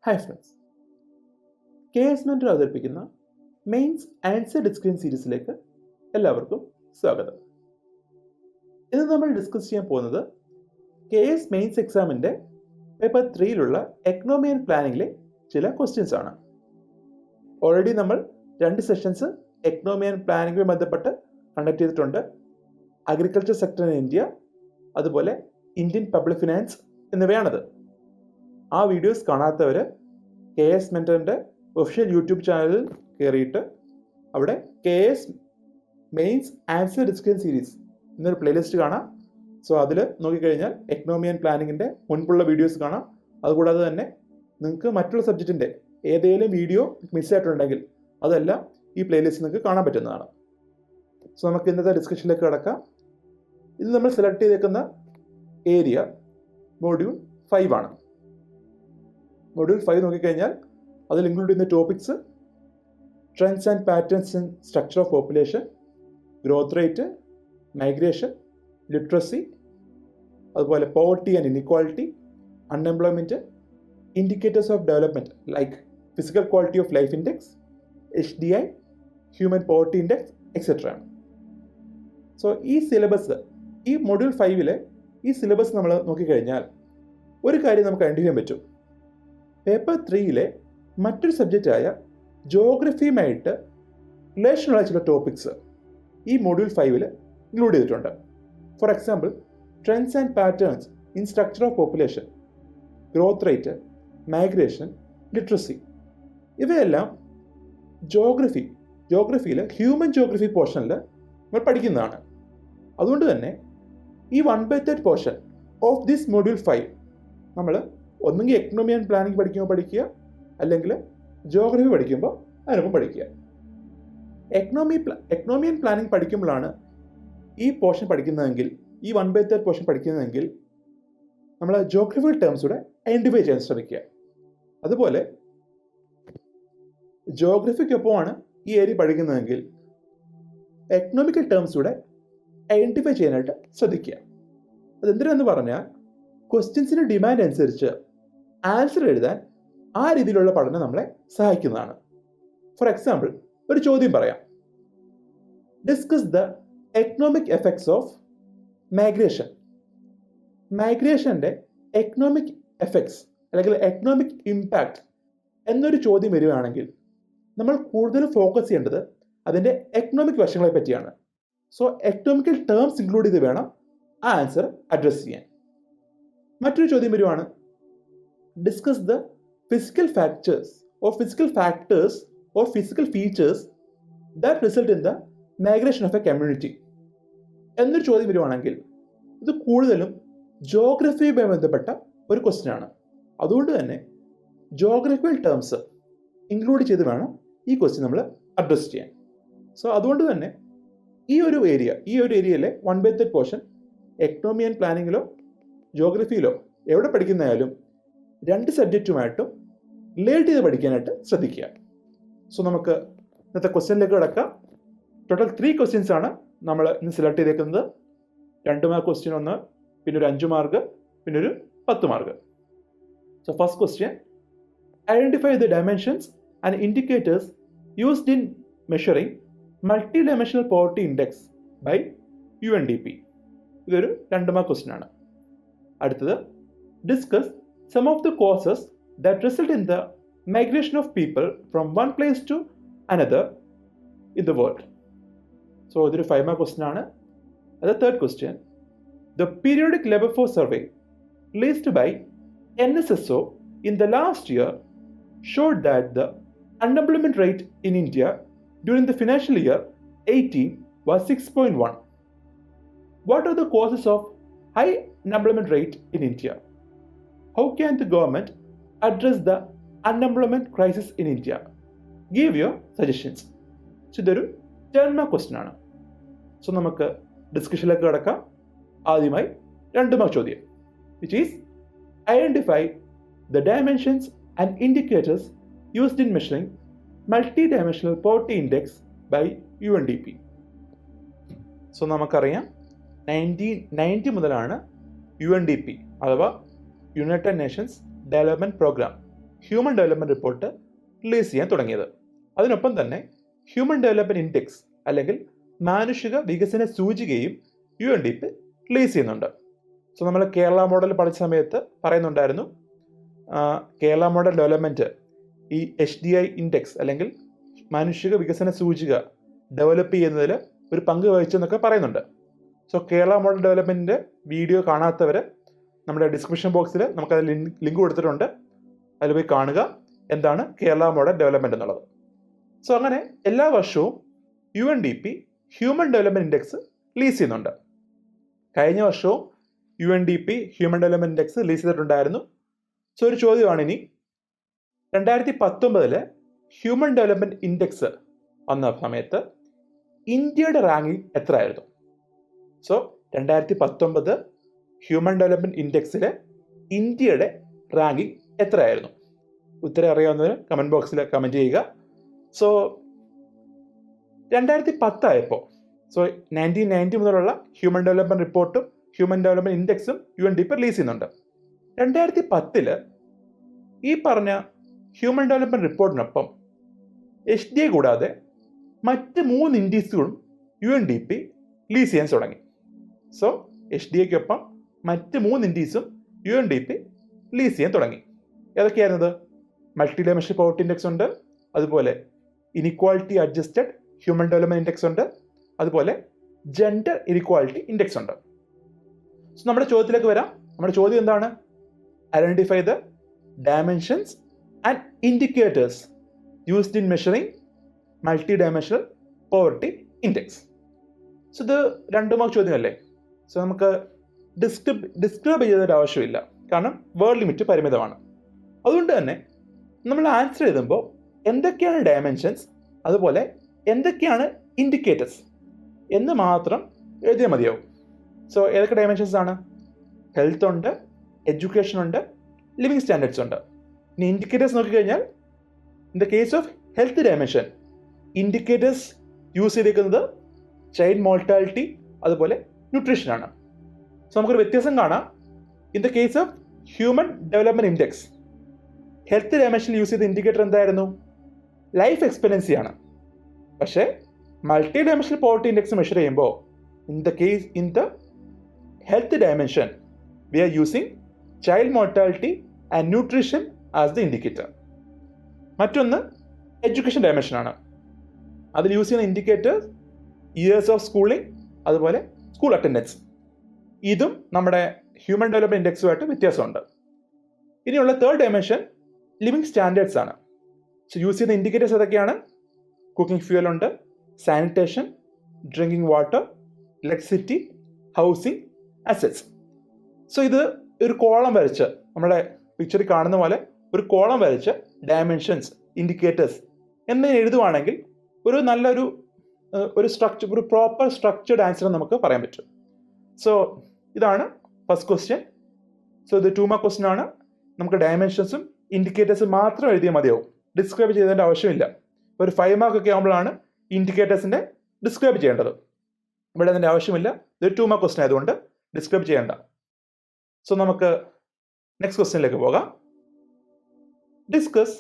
Hi friends, KS mentor അവതരിപ്പിക്കുന്ന mains answer discussion സീരീസിലേക്ക് എല്ലാവർക്കും സ്വാഗതം. ഇന്ന് നമ്മൾ ഡിസ്കസ് ചെയ്യാൻ പോകുന്നത് KS മെയിൻസ് എക്സാമിൻ്റെ പേപ്പർ 3യിലുള്ള എക്കണോമി ആൻഡ് പ്ലാനിങ്ങിലെ ചില ക്വസ്റ്റ്യൻസ് ആണ്. ഓൾറെഡി നമ്മൾ 2 സെഷൻസ് എക്കണോമി ആൻഡ് പ്ലാനിങ്ങുമായി ബന്ധപ്പെട്ട് കണ്ടക്ട് ചെയ്തിട്ടുണ്ട്. അഗ്രികൾച്ചർ സെക്ടർ ഇൻ ഇന്ത്യ, അതുപോലെ ഇന്ത്യൻ പബ്ലിക് ഫിനാൻസ് എന്നിവയാണത്. ആ വീഡിയോസ് കാണാത്തവർ KS മെന്ററിൻ്റെ ഒഫീഷ്യൽ യൂട്യൂബ് ചാനലിൽ കയറിയിട്ട് അവിടെ KS mains answer discussion series എന്നൊരു പ്ലേലിസ്റ്റ് കാണാം. സോ അതിൽ നോക്കിക്കഴിഞ്ഞാൽ എക്കണോമി ആൻഡ് പ്ലാനിങ്ങിൻ്റെ മുൻപുള്ള വീഡിയോസ് കാണാം. അതുകൂടാതെ തന്നെ നിങ്ങൾക്ക് മറ്റുള്ള സബ്ജക്റ്റിൻ്റെ ഏതെങ്കിലും വീഡിയോ മിസ്സായിട്ടുണ്ടെങ്കിൽ അതെല്ലാം ഈ പ്ലേലിസ്റ്റ് നിങ്ങൾക്ക് കാണാൻ പറ്റുന്നതാണ്. സോ നമുക്ക് ഇന്നത്തെ ഡിസ്കഷനിലേക്ക് കിടക്കാം. ഇത് നമ്മൾ സെലക്ട് ചെയ്തേക്കുന്ന ഏരിയ മൊഡ്യൂൾ 5 ആണ്. മൊഡ്യൂൾ 5 നോക്കിക്കഴിഞ്ഞാൽ അതിൽ ഇൻക്ലൂഡ് ചെയ്യുന്ന topics trends and patterns in structure of population, growth rate, migration, literacy, അതുപോലെ poverty and inequality, unemployment, indicators of development like physical quality of life index, HDI, human poverty index et cetera ആണ്. So ഈ syllabus, ഈ module 5ലെ ഈ syllabus നമ്മൾ നോക്കിക്കഴിഞ്ഞാൽ ഒരു കാര്യം നമുക്ക് ഐഡൻറ്റിഫൈ ചെയ്യാൻ പറ്റും. പേപ്പർ 3യിലെ മറ്റൊരു സബ്ജക്റ്റായ ജോഗ്രഫിയുമായിട്ട് റിലേഷനുള്ള ചില ടോപ്പിക്സ് ഈ മൊഡ്യൂൾ 5ൽ ഇൻക്ലൂഡ് ചെയ്തിട്ടുണ്ട്. For example, trends and patterns in structure of population, growth rate, migration, literacy, ഇവയെല്ലാം ജോഗ്രഫിയിൽ ഹ്യൂമൻ ജോഗ്രഫി പോർഷനിൽ നമ്മൾ പഠിക്കുന്നതാണ്. അതുകൊണ്ട് തന്നെ ഈ 1/3 പോർഷൻ ഓഫ് ദിസ് മൊഡ്യൂൾ 5 നമ്മൾ ഒന്നുകിൽ എക്കണോമി ആൻഡ് പ്ലാനിങ് പഠിക്കുക, അല്ലെങ്കിൽ ജോഗ്രഫി പഠിക്കുമ്പോൾ അതിനൊപ്പം പഠിക്കുക. എക്കണോമി ആൻഡ് പ്ലാനിങ് പഠിക്കുമ്പോഴാണ് ഈ പോർഷൻ പഠിക്കുന്നതെങ്കിൽ, ഈ 1/3 പോർഷൻ പഠിക്കുന്നതെങ്കിൽ നമ്മൾ ജോഗ്രഫിക്കൽ ടേംസൂടെ ഐഡൻറ്റിഫൈ ചെയ്യാൻ ശ്രമിക്കുക. അതുപോലെ ജോഗ്രഫിക്കൊപ്പമാണ് ഈ ഏരിയ പഠിക്കുന്നതെങ്കിൽ എക്കണോമിക്കൽ ടേംസൂടെ ഐഡൻറ്റിഫൈ ചെയ്യാനായിട്ട് ശ്രദ്ധിക്കുക. അതെന്തിനാന്ന് പറഞ്ഞാൽ ക്വസ്റ്റ്യൻസിൻ്റെ ഡിമാൻഡ് അനുസരിച്ച് ആൻസർ എഴുതാൻ ആ രീതിയിലുള്ള പഠനം നമ്മളെ സഹായിക്കുന്നതാണ്. ഫോർ എക്സാമ്പിൾ, ഒരു ചോദ്യം പറയാം. Discuss the economic effects of migration. മൈഗ്രേഷൻ്റെ എക്കണോമിക് എഫക്ട്സ് അല്ലെങ്കിൽ എക്കണോമിക് ഇമ്പാക്റ്റ് എന്നൊരു ചോദ്യം വരികയാണെങ്കിൽ നമ്മൾ കൂടുതൽ ഫോക്കസ് ചെയ്യേണ്ടത് അതിൻ്റെ എക്കണോമിക് വശങ്ങളെ പറ്റിയാണ്. സോ എക്കണോമിക്കൽ ടേംസ് ഇൻക്ലൂഡ് ചെയ്ത് വേണം ആ ആൻസർ അഡ്രസ്സ് ചെയ്യാൻ. മറ്റൊരു ചോദ്യം വരുവാണ്, discuss the physical factors or physical features that result in the migration of a community എന്നൊരു ചോദ്യം വരുവാണെങ്കിൽ ഇത് കൂടുതലും ജോഗ്രഫിയുമായി ബന്ധപ്പെട്ട ഒരു ക്വസ്റ്റ്യൻ ആണ്. അതുകൊണ്ട് തന്നെ ജോഗ്രഫിക്കൽ ടേംസ് ഇൻക്ലൂഡ് ചെയ്ത് വേണം ഈ ക്വസ്റ്റ്യൻ നമ്മൾ അഡ്രസ് ചെയ്യാൻ. സോ അതുകൊണ്ട് തന്നെ ഈ ഒരു ഏരിയയിലെ 1/3 പോർഷൻ എക്കണോമി ആൻഡ് പ്ലാനിങ്ങിലോ ജോഗ്രഫിയിലോ എവിടെ പഠിക്കുന്നതായാലും 2 സബ്ജക്റ്റുമായിട്ടും റിലേറ്റ് ചെയ്ത് പഠിക്കാനായിട്ട് ശ്രദ്ധിക്കുക. സോ നമുക്ക് ഇന്നത്തെ ക്വസ്റ്റ്യനിലേക്ക് കിടക്കാം. ടോട്ടൽ 3 ക്വസ്റ്റ്യൻസ് ആണ് നമ്മൾ ഇന്ന് സെലക്ട് ചെയ്തേക്കുന്നത്. 2 മാർക്ക് ക്വസ്റ്റ്യൻ ഒന്ന്, പിന്നെ ഒരു 5 മാർക്ക്, പിന്നെ ഒരു 10 mark. So first question, identify the dimensions and indicators used in measuring multi dimensional poverty index by UNDP. ഇതൊരു 2 മാർക്ക് ക്വസ്റ്റ്യൻ ആണ്. അടുത്തത്, discuss some of the causes that result in the migration of people from one place to another in the world. So ഇതൊരു 5 mark question ആണ്. അത് third question, the periodic labor force survey released by NSSO in the last year showed that the unemployment rate in India during the financial year 18 was 6.1. What are the causes of high unemployment rate in India? How can the government address the unemployment crisis in India? Give your suggestions. So ഇതൊരു 10 mark question ആണ്. So നമുക്ക് ഡിസ്കഷനിലേക്ക് കിടക്കാം. ആദ്യമായി 2 mark ചോദ്യം, which is identify the dimensions and indicators used in measuring multi-dimensional poverty index by UNDP. So നമുക്കറിയാം 1990 മുതലാണ് UNDP അഥവാ united nations development programme human development report release ചെയ്യാൻ തുടങ്ങിയത്. അതിനൊപ്പം തന്നെ ഹ്യൂമൻ ഡെവലപ്മെൻറ്റ് ഇൻഡെക്സ് അല്ലെങ്കിൽ മാനുഷിക വികസന സൂചികയും UNDP റിലീസ് ചെയ്യുന്നുണ്ട്. സോ നമ്മൾ കേരള മോഡൽ പഠിച്ച സമയത്ത് പറയുന്നുണ്ടായിരുന്നു കേരള മോഡൽ ഡെവലപ്മെൻറ്റ് ഈ HDI ഇൻഡെക്സ് അല്ലെങ്കിൽ മാനുഷിക വികസന സൂചിക ഡെവലപ്പ് ചെയ്യുന്നതിൽ ഒരു പങ്ക് വഹിച്ചെന്നൊക്കെ പറയുന്നുണ്ട്. സോ കേരള മോഡൽ ഡെവലപ്മെൻറ്റിൻ്റെ വീഡിയോ കാണാത്തവർ നമ്മുടെ ഡിസ്ക്രിപ്ഷൻ ബോക്സിൽ നമുക്കത് ലിങ്ക് കൊടുത്തിട്ടുണ്ട്. അതിൽ പോയി കാണുക എന്താണ് കേരള മോഡൽ ഡെവലപ്മെൻറ്റ് എന്നുള്ളത്. സോ അങ്ങനെ എല്ലാ വർഷവും UNDP human development index release ചെയ്യുന്നുണ്ട്. കഴിഞ്ഞ വർഷവും UNDP human development index release ചെയ്തിട്ടുണ്ടായിരുന്നു. സോ ഒരു ചോദ്യമാണ് ഇനി 2019 ഹ്യൂമൻ ഡെവലപ്മെൻറ്റ് ഇൻഡെക്സ് വന്ന സമയത്ത് ഇന്ത്യയുടെ റാങ്കിങ് എത്രയായിരുന്നു? സോ 2019 ഹ്യൂമൻ ഡെവലപ്മെൻറ്റ് ഇൻഡെക്സിലെ ഇന്ത്യയുടെ റാങ്കിങ് എത്രയായിരുന്നു? ഉത്തരം അറിയാവുന്നവർ കമൻറ്റ് ബോക്സിൽ കമൻറ്റ് ചെയ്യുക. സോ 2010 ആയപ്പോൾ 1990 മുതലുള്ള ഹ്യൂമൻ ഡെവലപ്മെൻറ്റ് റിപ്പോർട്ടും ഹ്യൂമൻ ഡെവലപ്മെൻറ്റ് ഇൻഡെക്സും UNDP റിലീസ് ചെയ്യുന്നുണ്ട്. 2010 ഈ പറഞ്ഞ ഹ്യൂമൻ ഡെവലപ്മെൻറ്റ് റിപ്പോർട്ടിനൊപ്പം HDI കൂടാതെ മറ്റ് 3 ഇൻഡീസുകളും UNDP റിലീസ് ചെയ്യാൻ തുടങ്ങി. സോ HDIക്കൊപ്പം മറ്റ് 3 ഇൻഡീസും UNDP റിലീസ് ചെയ്യാൻ തുടങ്ങി. ഏതൊക്കെയായിരുന്നത്? മൾട്ടി ഡൈമെൻഷണൽ പോവർട്ടി ഇൻഡെക്സ് ഉണ്ട്, അതുപോലെ inequality adjusted human development index ഉണ്ട്, അതുപോലെ ജെൻഡർ ഇനിക്വാളിറ്റി ഇൻഡെക്സ് ഉണ്ട്. സോ നമ്മുടെ ചോദ്യത്തിലേക്ക് വരാം. നമ്മുടെ ചോദ്യം എന്താണ്? Identify the dimensions and indicators used in measuring multi dimensional poverty index. So ഇത് 2 മാർക്ക് ചോദ്യമല്ലേ. സോ നമുക്ക് ഡിസ്ക്രൈബ് ചെയ്തൊരു ആവശ്യമില്ല, കാരണം വേർഡ് ലിമിറ്റ് പരിമിതമാണ്. അതുകൊണ്ട് തന്നെ നമ്മൾ ആൻസർ എഴുതുമ്പോൾ എന്തൊക്കെയാണ് ഡയമെൻഷൻസ്, അതുപോലെ എന്തൊക്കെയാണ് ഇൻഡിക്കേറ്റേഴ്സ് എന്ന് മാത്രം എഴുതിയാൽ മതിയാവും. സോ ഏതൊക്കെ ഡയമെൻഷൻസ് ആണ്? ഹെൽത്ത് ഉണ്ട്, എഡ്യൂക്കേഷൻ ഉണ്ട്, ലിവിങ് സ്റ്റാൻഡേർഡ്സ് ഉണ്ട്. ഇനി ഇൻഡിക്കേറ്റേഴ്സ് നോക്കിക്കഴിഞ്ഞാൽ in the case of health dimension indicators use ചെയ്തിരിക്കുന്നത് ചൈൽഡ് മോർട്ടാലിറ്റി അതുപോലെ ന്യൂട്രീഷനാണ്. സോ നമുക്കൊരു വ്യത്യാസം കാണാം. In the case of human development index health ഡയമെൻഷനിൽ യൂസ് ചെയ്ത ഇൻഡിക്കേറ്റർ എന്തായിരുന്നു? ലൈഫ് എക്സ്പെക്റ്റൻസിയാണ്. പക്ഷേ multi dimensional poverty index measure ചെയ്യുമ്പോൾ in the health dimension we are using child mortality and nutrition as the indicator. മറ്റൊന്ന് എഡ്യൂക്കേഷൻ ഡയമെൻഷനാണ്. അതിൽ use ചെയ്യുന്ന ഇൻഡിക്കേറ്റേഴ്സ് ഇയേഴ്സ് ഓഫ് സ്കൂളിംഗ് അതുപോലെ സ്കൂൾ അറ്റൻഡൻസ്. ഇതും നമ്മുടെ ഹ്യൂമൻ ഡെവലപ്മെൻറ്റ് ഇൻഡെക്സുമായിട്ട് വ്യത്യാസമുണ്ട്. ഇനിയുള്ള തേർഡ് ഡയമെൻഷൻ ലിവിങ് സ്റ്റാൻഡേർഡ്സ് ആണ്. സോ യൂസ് ചെയ്യുന്ന ഇൻഡിക്കേറ്റേഴ്സ് ഏതൊക്കെയാണ്? കുക്കിംഗ് ഫ്യൂവൽ ഉണ്ട്, sanitation, drinking water, electricity, housing, assets. So ഇത് ഒരു കോളം വരച്ച് നമ്മുടെ പിക്ചറിൽ കാണുന്ന പോലെ ഒരു കോളം വരച്ച് ഡയമെൻഷൻസ് ഇൻഡിക്കേറ്റേഴ്സ് എന്ന് എഴുതുവാണെങ്കിൽ ഒരു നല്ലൊരു ഒരു പ്രോപ്പർ സ്ട്രക്ചർഡ് ആൻസർ നമുക്ക് പറയാൻ പറ്റും. സോ ഇതാണ് ഫസ്റ്റ് ക്വസ്റ്റ്യൻ. സോ ഇത് 2 മാർക്ക് ക്വസ്റ്റ്യൻ ആണ്. നമുക്ക് ഡയമെൻഷൻസും ഇൻഡിക്കേറ്റേഴ്സും മാത്രം എഴുതിയാൽ മതിയാവും, ഡിസ്ക്രൈബ് ചെയ്തതിൻ്റെ ആവശ്യമില്ല. ഒരു 5 മാർക്ക് ഒക്കെ ആകുമ്പോഴാണ് ഇൻഡിക്കേറ്റേഴ്സിൻ്റെ ഡിസ്ക്രൈബ് ചെയ്യേണ്ടത്. ഇവിടെ അതിൻ്റെ ആവശ്യമില്ല. ഇതൊരു 2 മാർക്ക് ക്വസ്റ്റ്യൻ ആയതുകൊണ്ട് ഡിസ്ക്രൈബ് ചെയ്യേണ്ട. സോ നമുക്ക് നെക്സ്റ്റ് ക്വസ്റ്റ്യനിലേക്ക് പോകാം. Discuss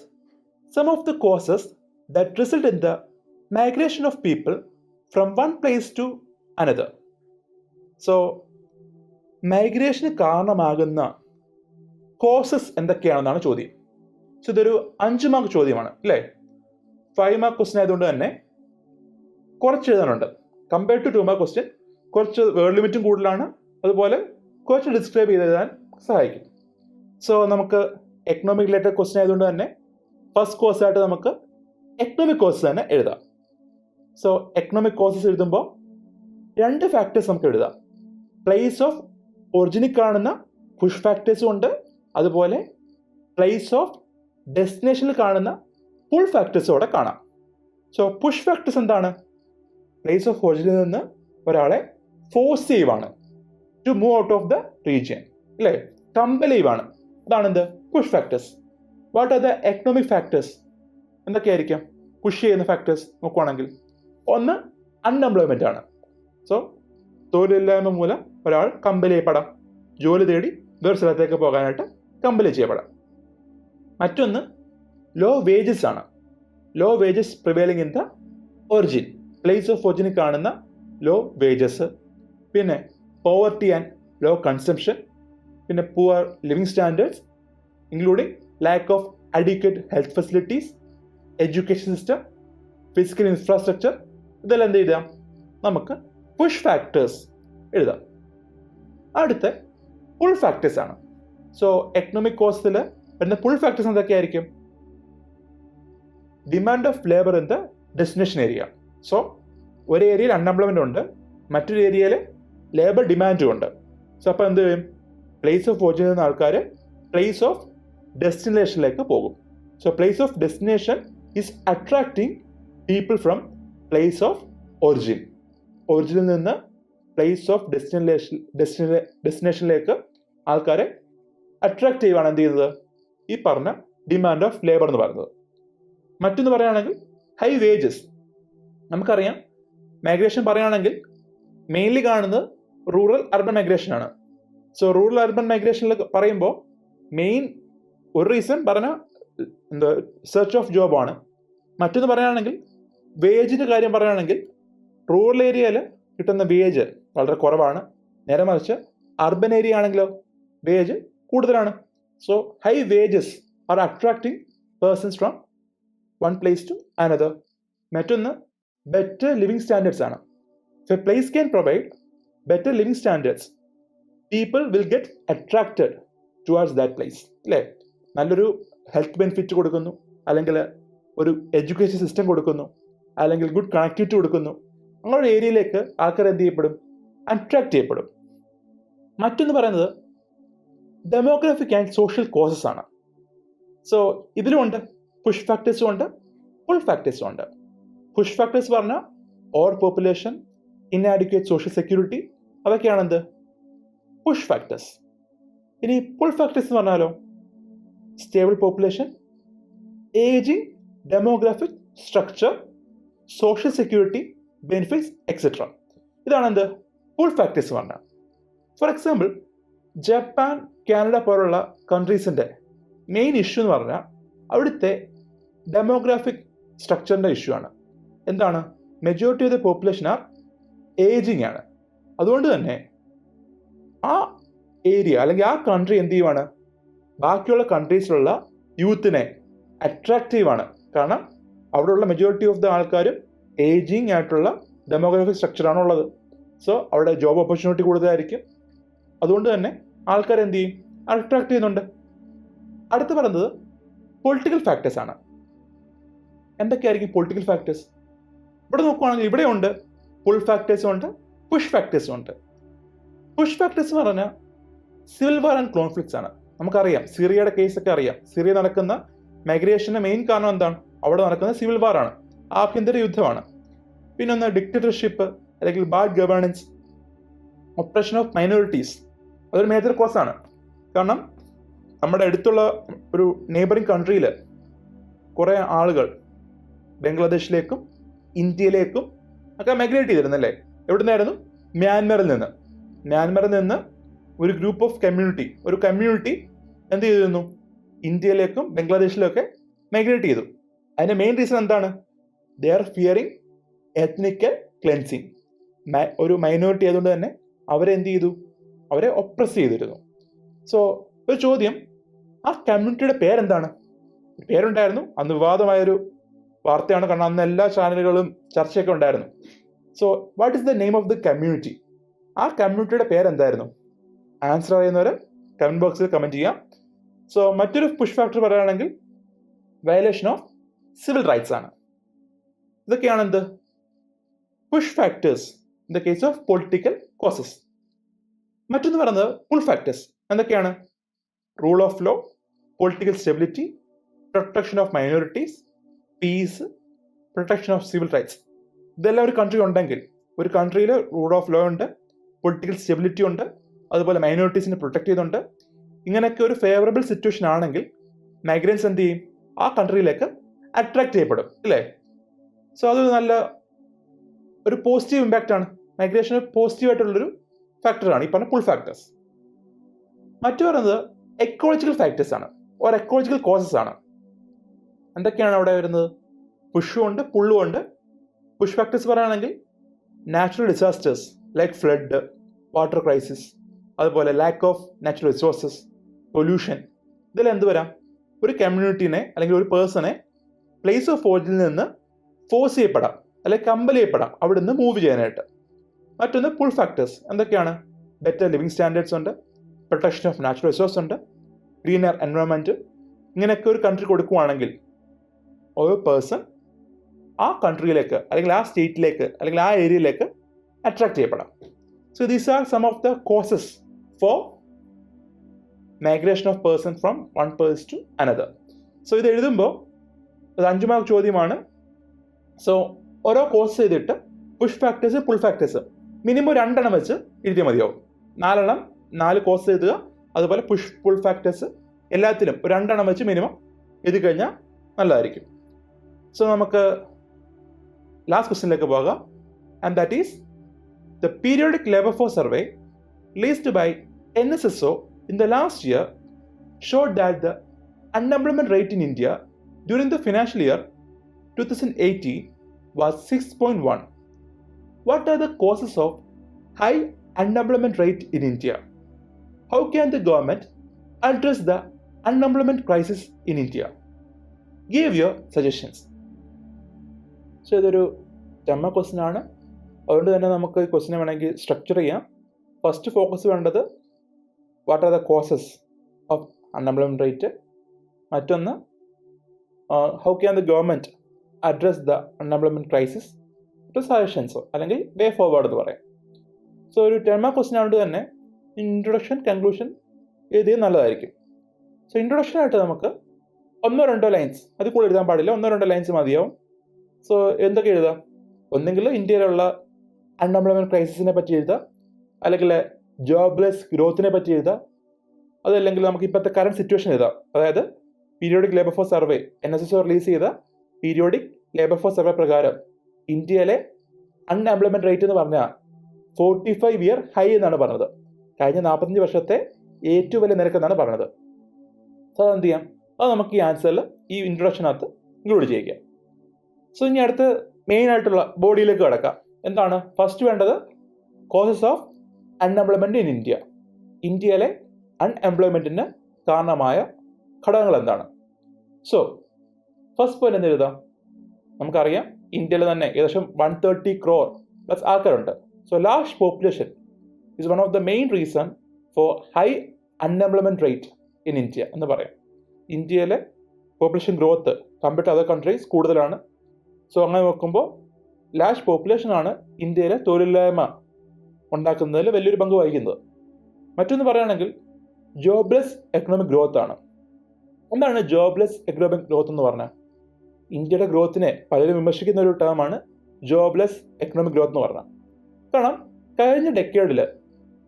some of the causes that result in the migration of people from one place to another. So മൈഗ്രേഷന് കാരണമാകുന്ന കോസസ് എന്തൊക്കെയാണെന്നാണ് ചോദ്യം. സോ ഇതൊരു 5 മാർക്ക് ചോദ്യമാണ് അല്ലേ. 5 മാർക്ക് ക്വസ്റ്റ്യൻ ആയതുകൊണ്ട് തന്നെ കുറച്ച് എഴുതാനുണ്ട്. കമ്പയർ ടു 2 മാർക്ക് ക്വസ്റ്റ്യൻ കുറച്ച് വേർഡ് ലിമിറ്റും കൂടുതലാണ്, അതുപോലെ കുറച്ച് ഡിസ്ക്രൈബ് ചെയ്ത് എഴുതാൻ സഹായിക്കും. സോ നമുക്ക് എക്കണോമിക് റിലേറ്റഡ് ക്വസ്റ്റ്യൻ ആയതുകൊണ്ട് തന്നെ ഫസ്റ്റ് കോഴ്സായിട്ട് നമുക്ക് എക്കണോമിക് കോഴ്സ് തന്നെ എഴുതാം. സോ എക്കണോമിക് കോഴ്സസ് എഴുതുമ്പോൾ 2 ഫാക്ടേഴ്സ് നമുക്ക് എഴുതാം. പ്ലേസ് ഓഫ് ഒറിജിനിൽ കാണുന്ന പുഷ് ഫാക്ടേഴ്സും ഉണ്ട്, അതുപോലെ പ്ലേസ് ഓഫ് ഡെസ്റ്റിനേഷനിൽ കാണുന്ന പുൾ ഫാക്ടേഴ്സും അവിടെ കാണാം. സോ പുഷ് ഫാക്ടേഴ്സ് എന്താണ്? പ്ലേസ് ഓഫ് ഒറിജിനിൽ നിന്ന് ഒരാളെ ഫോഴ്സ് ചെയ്യുവാണ് to move out of the region അല്ലേ, കമ്പൽ ചെയ്യുവാണ്. അതാണ് എന്ത്? Push factors. What are the economic factors? എന്തൊക്കെയായിരിക്കാം പുഷ് ചെയ്യുന്ന ഫാക്ടേഴ്സ് നോക്കുവാണെങ്കിൽ? ഒന്ന് അൺഎംപ്ലോയ്മെൻ്റ് ആണ്. സോ തൊഴിലില്ലായ്മ മൂലം ഒരാൾ കമ്പൽ ചെയ്യപ്പെടാം, ജോലി തേടി വേറെ സ്ഥലത്തേക്ക് പോകാനായിട്ട് കമ്പൽ ചെയ്യപ്പെടാം. മറ്റൊന്ന് ലോ വേജസ് ആണ്. Low wages prevailing in the origin, place of ഒറിജിനിൽ കാണുന്ന ലോ വേജസ്. പിന്നെ പോവർട്ടി ആൻഡ് ലോ കൺസംഷൻ. പിന്നെ poor living standards including lack of adequate health facilities, education system, physical infrastructure. ഇതെല്ലാം എന്ത് എഴുതാം? നമുക്ക് പുഷ് ഫാക്ടേഴ്സ് എഴുതാം. അടുത്ത പുൾ ഫാക്ടേഴ്സ് ആണ്. സോ എക്കണോമിക് കോസ്റ്റിൽ വരുന്ന പുൾ ഫാക്ടേഴ്സ് എന്തൊക്കെയായിരിക്കും? Demand of labour in the destination area. So ഒരു ഏരിയയിൽ അൺഎംപ്ലോയ്മെന്റ് ഉണ്ട്, മറ്റൊരു ഏരിയയിൽ ലേബർ ഡിമാൻഡും ഉണ്ട്. സോ അപ്പോൾ എന്ത് ചെയ്യും? പ്ലേസ് ഓഫ് ഒറിജിനിൽ നിന്ന് ആൾക്കാർ പ്ലേസ് ഓഫ് ഡെസ്റ്റിനേഷനിലേക്ക് പോകും. So place of destination is attracting people from place of origin. ഒറിജിനിൽ നിന്ന് പ്ലേസ് ഓഫ് ഡെസ്റ്റിനേഷനിലേക്ക് ആൾക്കാരെ അട്രാക്ട് ചെയ്യുവാണ് എന്ത് ചെയ്യുന്നത്? ഈ പറഞ്ഞ ഡിമാൻഡ് ഓഫ് ലേബർ എന്ന് പറയുന്നത്. മറ്റൊന്ന് പറയുകയാണെങ്കിൽ ഹൈ വേജസ്. നമുക്കറിയാം മൈഗ്രേഷൻ പറയുകയാണെങ്കിൽ മെയിൻലി കാണുന്നത് റൂറൽ അർബൻ മൈഗ്രേഷൻ ആണ്. സോ റൂറൽ അർബൻ മൈഗ്രേഷനിൽ പറയുമ്പോൾ മെയിൻ ഒരു റീസൺ പറഞ്ഞാൽ എന്താ സെർച്ച് ഓഫ് ജോബ് ആണ്. മറ്റൊന്ന് പറയുകയാണെങ്കിൽ വേജിൻ്റെ കാര്യം പറയുകയാണെങ്കിൽ റൂറൽ ഏരിയയിൽ കിട്ടുന്ന വേജ് വളരെ കുറവാണ്. നേരെ മറിച്ച് അർബൻ ഏരിയ ആണെങ്കിലോ വേജ് കൂടുതലാണ്. So high wages are attracting persons from one place to another. മറ്റൊന്ന് ബെറ്റർ ലിവിങ് സ്റ്റാൻഡേർഡ്സ് ആണ്. If a place can provide better living standards, people will get attracted towards that place. അല്ലേ? നല്ലൊരു health benefit കൊടുക്കുന്നു, അല്ലെങ്കിൽ ഒരു education system കൊടുക്കുന്നു, അല്ലെങ്കിൽ good connectivity കൊടുക്കുന്നു, അങ്ങനെ ഏരിയയിലേക്ക് ആൾക്കാർ എന്ത് ചെയ്യപ്പെടും? അട്രാക്ട് ചെയ്യപ്പെടും. മറ്റൊന്ന് പറയുന്നത് ഡെമോഗ്രാഫിക് ആൻഡ് സോഷ്യൽ കോസസ് ആണ്. സോ ഇതിലുമുണ്ട് പുഷ് ഫാക്ടേഴ്സും ഉണ്ട്, പുൾ ഫാക്ടേഴ്സും ഉണ്ട്. പുഷ് ഫാക്ടേഴ്സ് പറഞ്ഞാൽ over population, inadequate social security, അതൊക്കെയാണെന്ത്? Push factors. ഇനി പുൾ ഫാക്ടേഴ്സ് എന്ന് പറഞ്ഞാലോ stable population, ageing demographic structure, social security benefits et cetera. ഇതാണ് എന്ത്? പുൾ ഫാക്ടേഴ്സ് പറഞ്ഞാൽ. ഫോർ എക്സാമ്പിൾ ജപ്പാൻ, കാനഡ പോലുള്ള കൺട്രീസിൻ്റെ മെയിൻ ഇഷ്യൂ എന്ന് പറഞ്ഞാൽ അവിടുത്തെ ഡെമോഗ്രാഫിക് സ്ട്രക്ചറിൻ്റെ ഇഷ്യൂ ആണ്. എന്താണ്? Majority of the population are ageing ആണ്. അതുകൊണ്ട് തന്നെ ആ ഏരിയ അല്ലെങ്കിൽ ആ കൺട്രി എന്ത് ചെയ്യുവാണ്? ബാക്കിയുള്ള കൺട്രീസിലുള്ള യൂത്തിനെ അട്രാക്റ്റീവാണ്. കാരണം അവിടെയുള്ള മെജോറിറ്റി ഓഫ് ദ ആൾക്കാരും ഏജിങ് ആയിട്ടുള്ള ഡെമോഗ്രാഫിക് സ്ട്രക്ചറാണ് ഉള്ളത്. സോ അവിടെ ജോബ് ഓപ്പർച്യൂണിറ്റി കൂടുതലായിരിക്കും. അതുകൊണ്ട് തന്നെ ആൾക്കാർ എന്ത് ചെയ്യും? അട്രാക്ട് ചെയ്യുന്നുണ്ട്. അടുത്ത് പറയുന്നത് പൊളിറ്റിക്കൽ ഫാക്ടേഴ്സ് ആണ്. എന്തൊക്കെയായിരിക്കും പൊളിറ്റിക്കൽ ഫാക്ടേഴ്സ്? ഇവിടെ നോക്കുവാണെങ്കിൽ ഇവിടെയുണ്ട് പുൾ ഫാക്ടേഴ്സും ഉണ്ട്, പുഷ് ഫാക്ടേഴ്സും ഉണ്ട്. പുഷ് ഫാക്ടേഴ്സ് എന്ന് പറഞ്ഞാൽ സിവിൽ വാർ ആൻഡ് കോൺഫ്ലിക്ട്സ് ആണ്. നമുക്കറിയാം സിറിയയുടെ കേസൊക്കെ അറിയാം. സിറിയ നടക്കുന്ന മൈഗ്രേഷൻ്റെ മെയിൻ കാരണം എന്താണ്? അവിടെ നടക്കുന്ന സിവിൽ വാർ ആണ്, ആഭ്യന്തര യുദ്ധമാണ്. പിന്നെ ഒന്ന് ഡിക്റ്റേറ്റർഷിപ്പ് അല്ലെങ്കിൽ bad governance, oppression of minorities, അതൊരു മേജർ കോസ് ആണ്. കാരണം നമ്മുടെ അടുത്തുള്ള ഒരു നെയ്ബറിങ് കൺട്രിയിൽ കുറേ ആളുകൾ ബംഗ്ലാദേശിലേക്കും ഇന്ത്യയിലേക്കും ഒക്കെ മൈഗ്രേറ്റ് ചെയ്തിരുന്നല്ലേ? എവിടെ നിന്നായിരുന്നു? മ്യാൻമറിൽ നിന്ന് ഒരു ഗ്രൂപ്പ് ഓഫ് കമ്മ്യൂണിറ്റി എന്ത് ചെയ്തിരുന്നു? ഇന്ത്യയിലേക്കും ബംഗ്ലാദേശിലേക്കും മൈഗ്രേറ്റ് ചെയ്തു. അതിൻ്റെ മെയിൻ റീസൺ എന്താണ്? They are fearing ethnic cleansing. ഒരു മൈനോറിറ്റി ആയതുകൊണ്ട് തന്നെ അവരെന്ത് ചെയ്തു? അവരെ ഒപ്രസ് ചെയ്തിരുന്നു. സോ ഒരു ചോദ്യം, ആ കമ്മ്യൂണിറ്റിയുടെ പേരെന്താണ്? പേരുണ്ടായിരുന്നു, അന്ന് വിവാദമായൊരു വാർത്തയാണ്. കാരണം അന്ന് എല്ലാ ചാനലുകളും ചർച്ചയൊക്കെ ഉണ്ടായിരുന്നു. So what is the name of the community? ആ കമ്മ്യൂണിറ്റിയുടെ പേരെന്തായിരുന്നു? ആൻസർ അറിയുന്നവർ കമൻറ്റ് ബോക്സിൽ കമൻറ്റ് ചെയ്യാം. സോ മറ്റൊരു പുഷ് ഫാക്ടർ പറയുകയാണെങ്കിൽ വയലേഷൻ ഓഫ് സിവിൽ റൈറ്റ്സ് ആണ്. ഇതൊക്കെയാണ് എന്ത്? Push factors in the case of political causes. മറ്റൊന്ന് പറയുന്നത് പുൾ ഫാക്ടേഴ്സ്. എന്തൊക്കെയാണ്? Rule of law, political stability, protection of minorities, peace, protection of civil rights. ഇതെല്ലാം ഒരു കൺട്രി ഉണ്ടെങ്കിൽ, ഒരു കൺട്രിയിൽ റൂൾ ഓഫ് ലോ ഉണ്ട്, പൊളിറ്റിക്കൽ സ്റ്റെബിലിറ്റി ഉണ്ട്, അതുപോലെ മൈനോറിറ്റീസിനെ പ്രൊട്ടക്ട് ചെയ്യുന്നുണ്ട്. ഇങ്ങനെയൊക്കെ ഒരു ഫേവറബിൾ സിറ്റുവേഷൻ ആണെങ്കിൽ മൈഗ്രൻസ് എന്ത് ചെയ്യും? ആ കൺട്രിയിലേക്ക് അട്രാക്ട് ചെയ്യപ്പെടും, അല്ലേ? സോ അത് നല്ല ഒരു പോസിറ്റീവ് ഇമ്പാക്റ്റ് ആണ്. മൈഗ്രേഷൻ പോസിറ്റീവായിട്ടുള്ളൊരു ഫാക്ടറാണ് ഈ പറഞ്ഞ പുൾ ഫാക്ടേഴ്സ്. മറ്റു പറയുന്നത് എക്കോളജിക്കൽ ഫാക്ടേഴ്സ് ആണ്. ഒരു എക്കോളജിക്കൽ കോസസ് ആണ്. എന്തൊക്കെയാണ് അവിടെ വരുന്നത്? പുഷുണ്ട്, പുള്ളുണ്ട്. പുഷ് ഫാക്ടേഴ്സ് പറയുകയാണെങ്കിൽ natural disasters like flood, water crisis, അതുപോലെ lack of natural resources, pollution. ഇതിൽ എന്ത് വരാം? ഒരു കമ്മ്യൂണിറ്റീനെ അല്ലെങ്കിൽ ഒരു പേഴ്സണെ പ്ലേസ് ഓഫ് ഓറിജിനിൽ നിന്ന് ഫോഴ്സ് ചെയ്യപ്പെടാം അല്ലെങ്കിൽ കമ്പൽ ചെയ്യപ്പെടാം അവിടെ നിന്ന് മൂവ് ചെയ്യാനായിട്ട്. മറ്റൊന്ന് പുൾ ഫാക്ടേഴ്സ്. എന്തൊക്കെയാണ്? ബെറ്റർ ലിവിങ് സ്റ്റാൻഡേർഡ്സ് ഉണ്ട്, പ്രൊട്ടക്ഷൻ ഓഫ് നാച്ചുറൽ റിസോഴ്സ് ഉണ്ട്, ഗ്രീനർ എൻവയോൺമെൻറ്റ്. ഇങ്ങനെയൊക്കെ ഒരു കൺട്രി കൊടുക്കുകയാണെങ്കിൽ ഒരു പേഴ്സൺ ആ കൺട്രിയിലേക്ക് അല്ലെങ്കിൽ ആ സ്റ്റേറ്റിലേക്ക് അല്ലെങ്കിൽ ആ ഏരിയയിലേക്ക് അട്രാക്ട് ചെയ്യപ്പെടാം. So these are some of the causes for migration of person from one person to another. So ഇത് എഴുതുമ്പോൾ അത് 5 മാർക്ക് ചോദ്യമാണ്. സോ ഓരോ കോഴ്സ് ചെയ്തിട്ട് push factors, pull factors minimum 2 എണ്ണം വെച്ച് എഴുതിയാൽ മതിയാവും. 4 എണ്ണം 4 കോഴ്സ് എഴുതുക. അതുപോലെ പുഷ് പുൾ ഫാക്ടേഴ്സ് എല്ലാത്തിലും 2 എണ്ണം വെച്ച് മിനിമം എഴുതി കഴിഞ്ഞാൽ നല്ലതായിരിക്കും. സോ നമുക്ക് ലാസ്റ്റ് ക്വസ്റ്റ്യനിലേക്ക് പോകാം. And that is the periodic labour force survey released by NSSO in the last year showed that the unemployment rate in India during the financial year 2018 was 6.1. What are the causes of high unemployment rate in India? How can the government address the unemployment crisis in India? Give your suggestions. So ഇതൊരു ടെമ്മ question ആണ്. അതുകൊണ്ട് തന്നെ നമുക്ക് ഈ ക്വസ്റ്റ്യനെ വേണമെങ്കിൽ structure ചെയ്യാം. First focus വേണ്ടത് what are the causes of unemployment rate. മറ്റൊന്ന് how can the government address the unemployment crisis. സജഷൻസോ അല്ലെങ്കിൽ വേ ഫോർവേഡ് എന്ന് പറയാം. സോ ഒരു ടെമ്മ ക്വസ്റ്റ്യൻ ആയതുകൊണ്ട് തന്നെ ഇൻട്രൊഡക്ഷൻ, കൺക്ലൂഷൻ എഴുതിയത് നല്ലതായിരിക്കും. സോ ഇൻട്രൊഡക്ഷനായിട്ട് നമുക്ക് 1-2 ലൈൻസ്, അതിൽ കൂടുതൽ എഴുതാൻ പാടില്ല, 1-2 ലൈൻസ് മതിയാവും. സോ എന്തൊക്കെ എഴുതാം? ഒന്നെങ്കിൽ ഇന്ത്യയിലുള്ള അൺഎംപ്ലോയ്മെൻറ്റ് ക്രൈസിസിനെ പറ്റി എഴുതാം, അല്ലെങ്കിൽ ജോബ്ലെസ് ഗ്രോത്തിനെ പറ്റി എഴുതാം, അതല്ലെങ്കിൽ നമുക്ക് ഇപ്പോഴത്തെ കറണ്ട് സിറ്റുവേഷൻ എഴുതാം. അതായത് periodic labour force survey NSSO release ചെയ്ത പീരിയോഡിക് ലേബർ ഫോഴ്സ് സർവേ പ്രകാരം ഇന്ത്യയിലെ അൺഎംപ്ലോയ്മെൻറ്റ് റേറ്റ് എന്ന് പറഞ്ഞാൽ 45 ഇയർ ഹൈ എന്നാണ് പറഞ്ഞത്. കഴിഞ്ഞ 45 വർഷത്തെ ഏറ്റവും വലിയ നിരക്ക് എന്നാണ് പറഞ്ഞത്. സോ അതെന്ത് ചെയ്യാം? അത് നമുക്ക് ഈ ആൻസറിൽ ഈ ഇൻട്രൊഡക്ഷനകത്ത് ഇൻക്ലൂഡ് ചെയ്യുക. സോ ഇനി അടുത്ത് മെയിൻ ആയിട്ടുള്ള ബോഡിയിലേക്ക് കിടക്കാം. എന്താണ് ഫസ്റ്റ് വേണ്ടത്? Causes of unemployment in India. ഇന്ത്യയിലെ അൺഎംപ്ലോയ്മെൻറ്റിന് കാരണമായ ഘടകങ്ങൾ എന്താണ്? സോ ഫസ്റ്റ് പോയിന്റ് എന്ത് എഴുതാം? നമുക്കറിയാം ഇന്ത്യയിൽ തന്നെ ഏകദേശം 130 crore പ്ലസ് ആൾക്കാരുണ്ട്. So large population is one of the main reason for high unemployment rate in India എന്ന് പറയാം. ഇന്ത്യയിലെ population growth compared to other countries കൂടുതലാണ്. സോ അങ്ങനെ നോക്കുമ്പോൾ ലാർജ് പോപ്പുലേഷനാണ് ഇന്ത്യയിലെ തൊഴിലില്ലായ്മ ഉണ്ടാക്കുന്നതിൽ വലിയൊരു പങ്ക് വഹിക്കുന്നത്. മറ്റൊന്ന് പറയുകയാണെങ്കിൽ ജോബ്ലെസ് എക്കണോമിക് ഗ്രോത്ത് ആണ്. എന്താണ് ജോബ്ലെസ് എക്കണോമിക് ഗ്രോത്ത് എന്ന് പറഞ്ഞാൽ? ഇന്ത്യയുടെ ഗ്രോത്തിനെ പലരും വിമർശിക്കുന്ന ഒരു ടേമാണ് ജോബ്ലെസ് എക്കണോമിക് ഗ്രോത്ത് എന്ന് പറഞ്ഞാൽ. കാരണം കഴിഞ്ഞ ഡെക്കേഡിൽ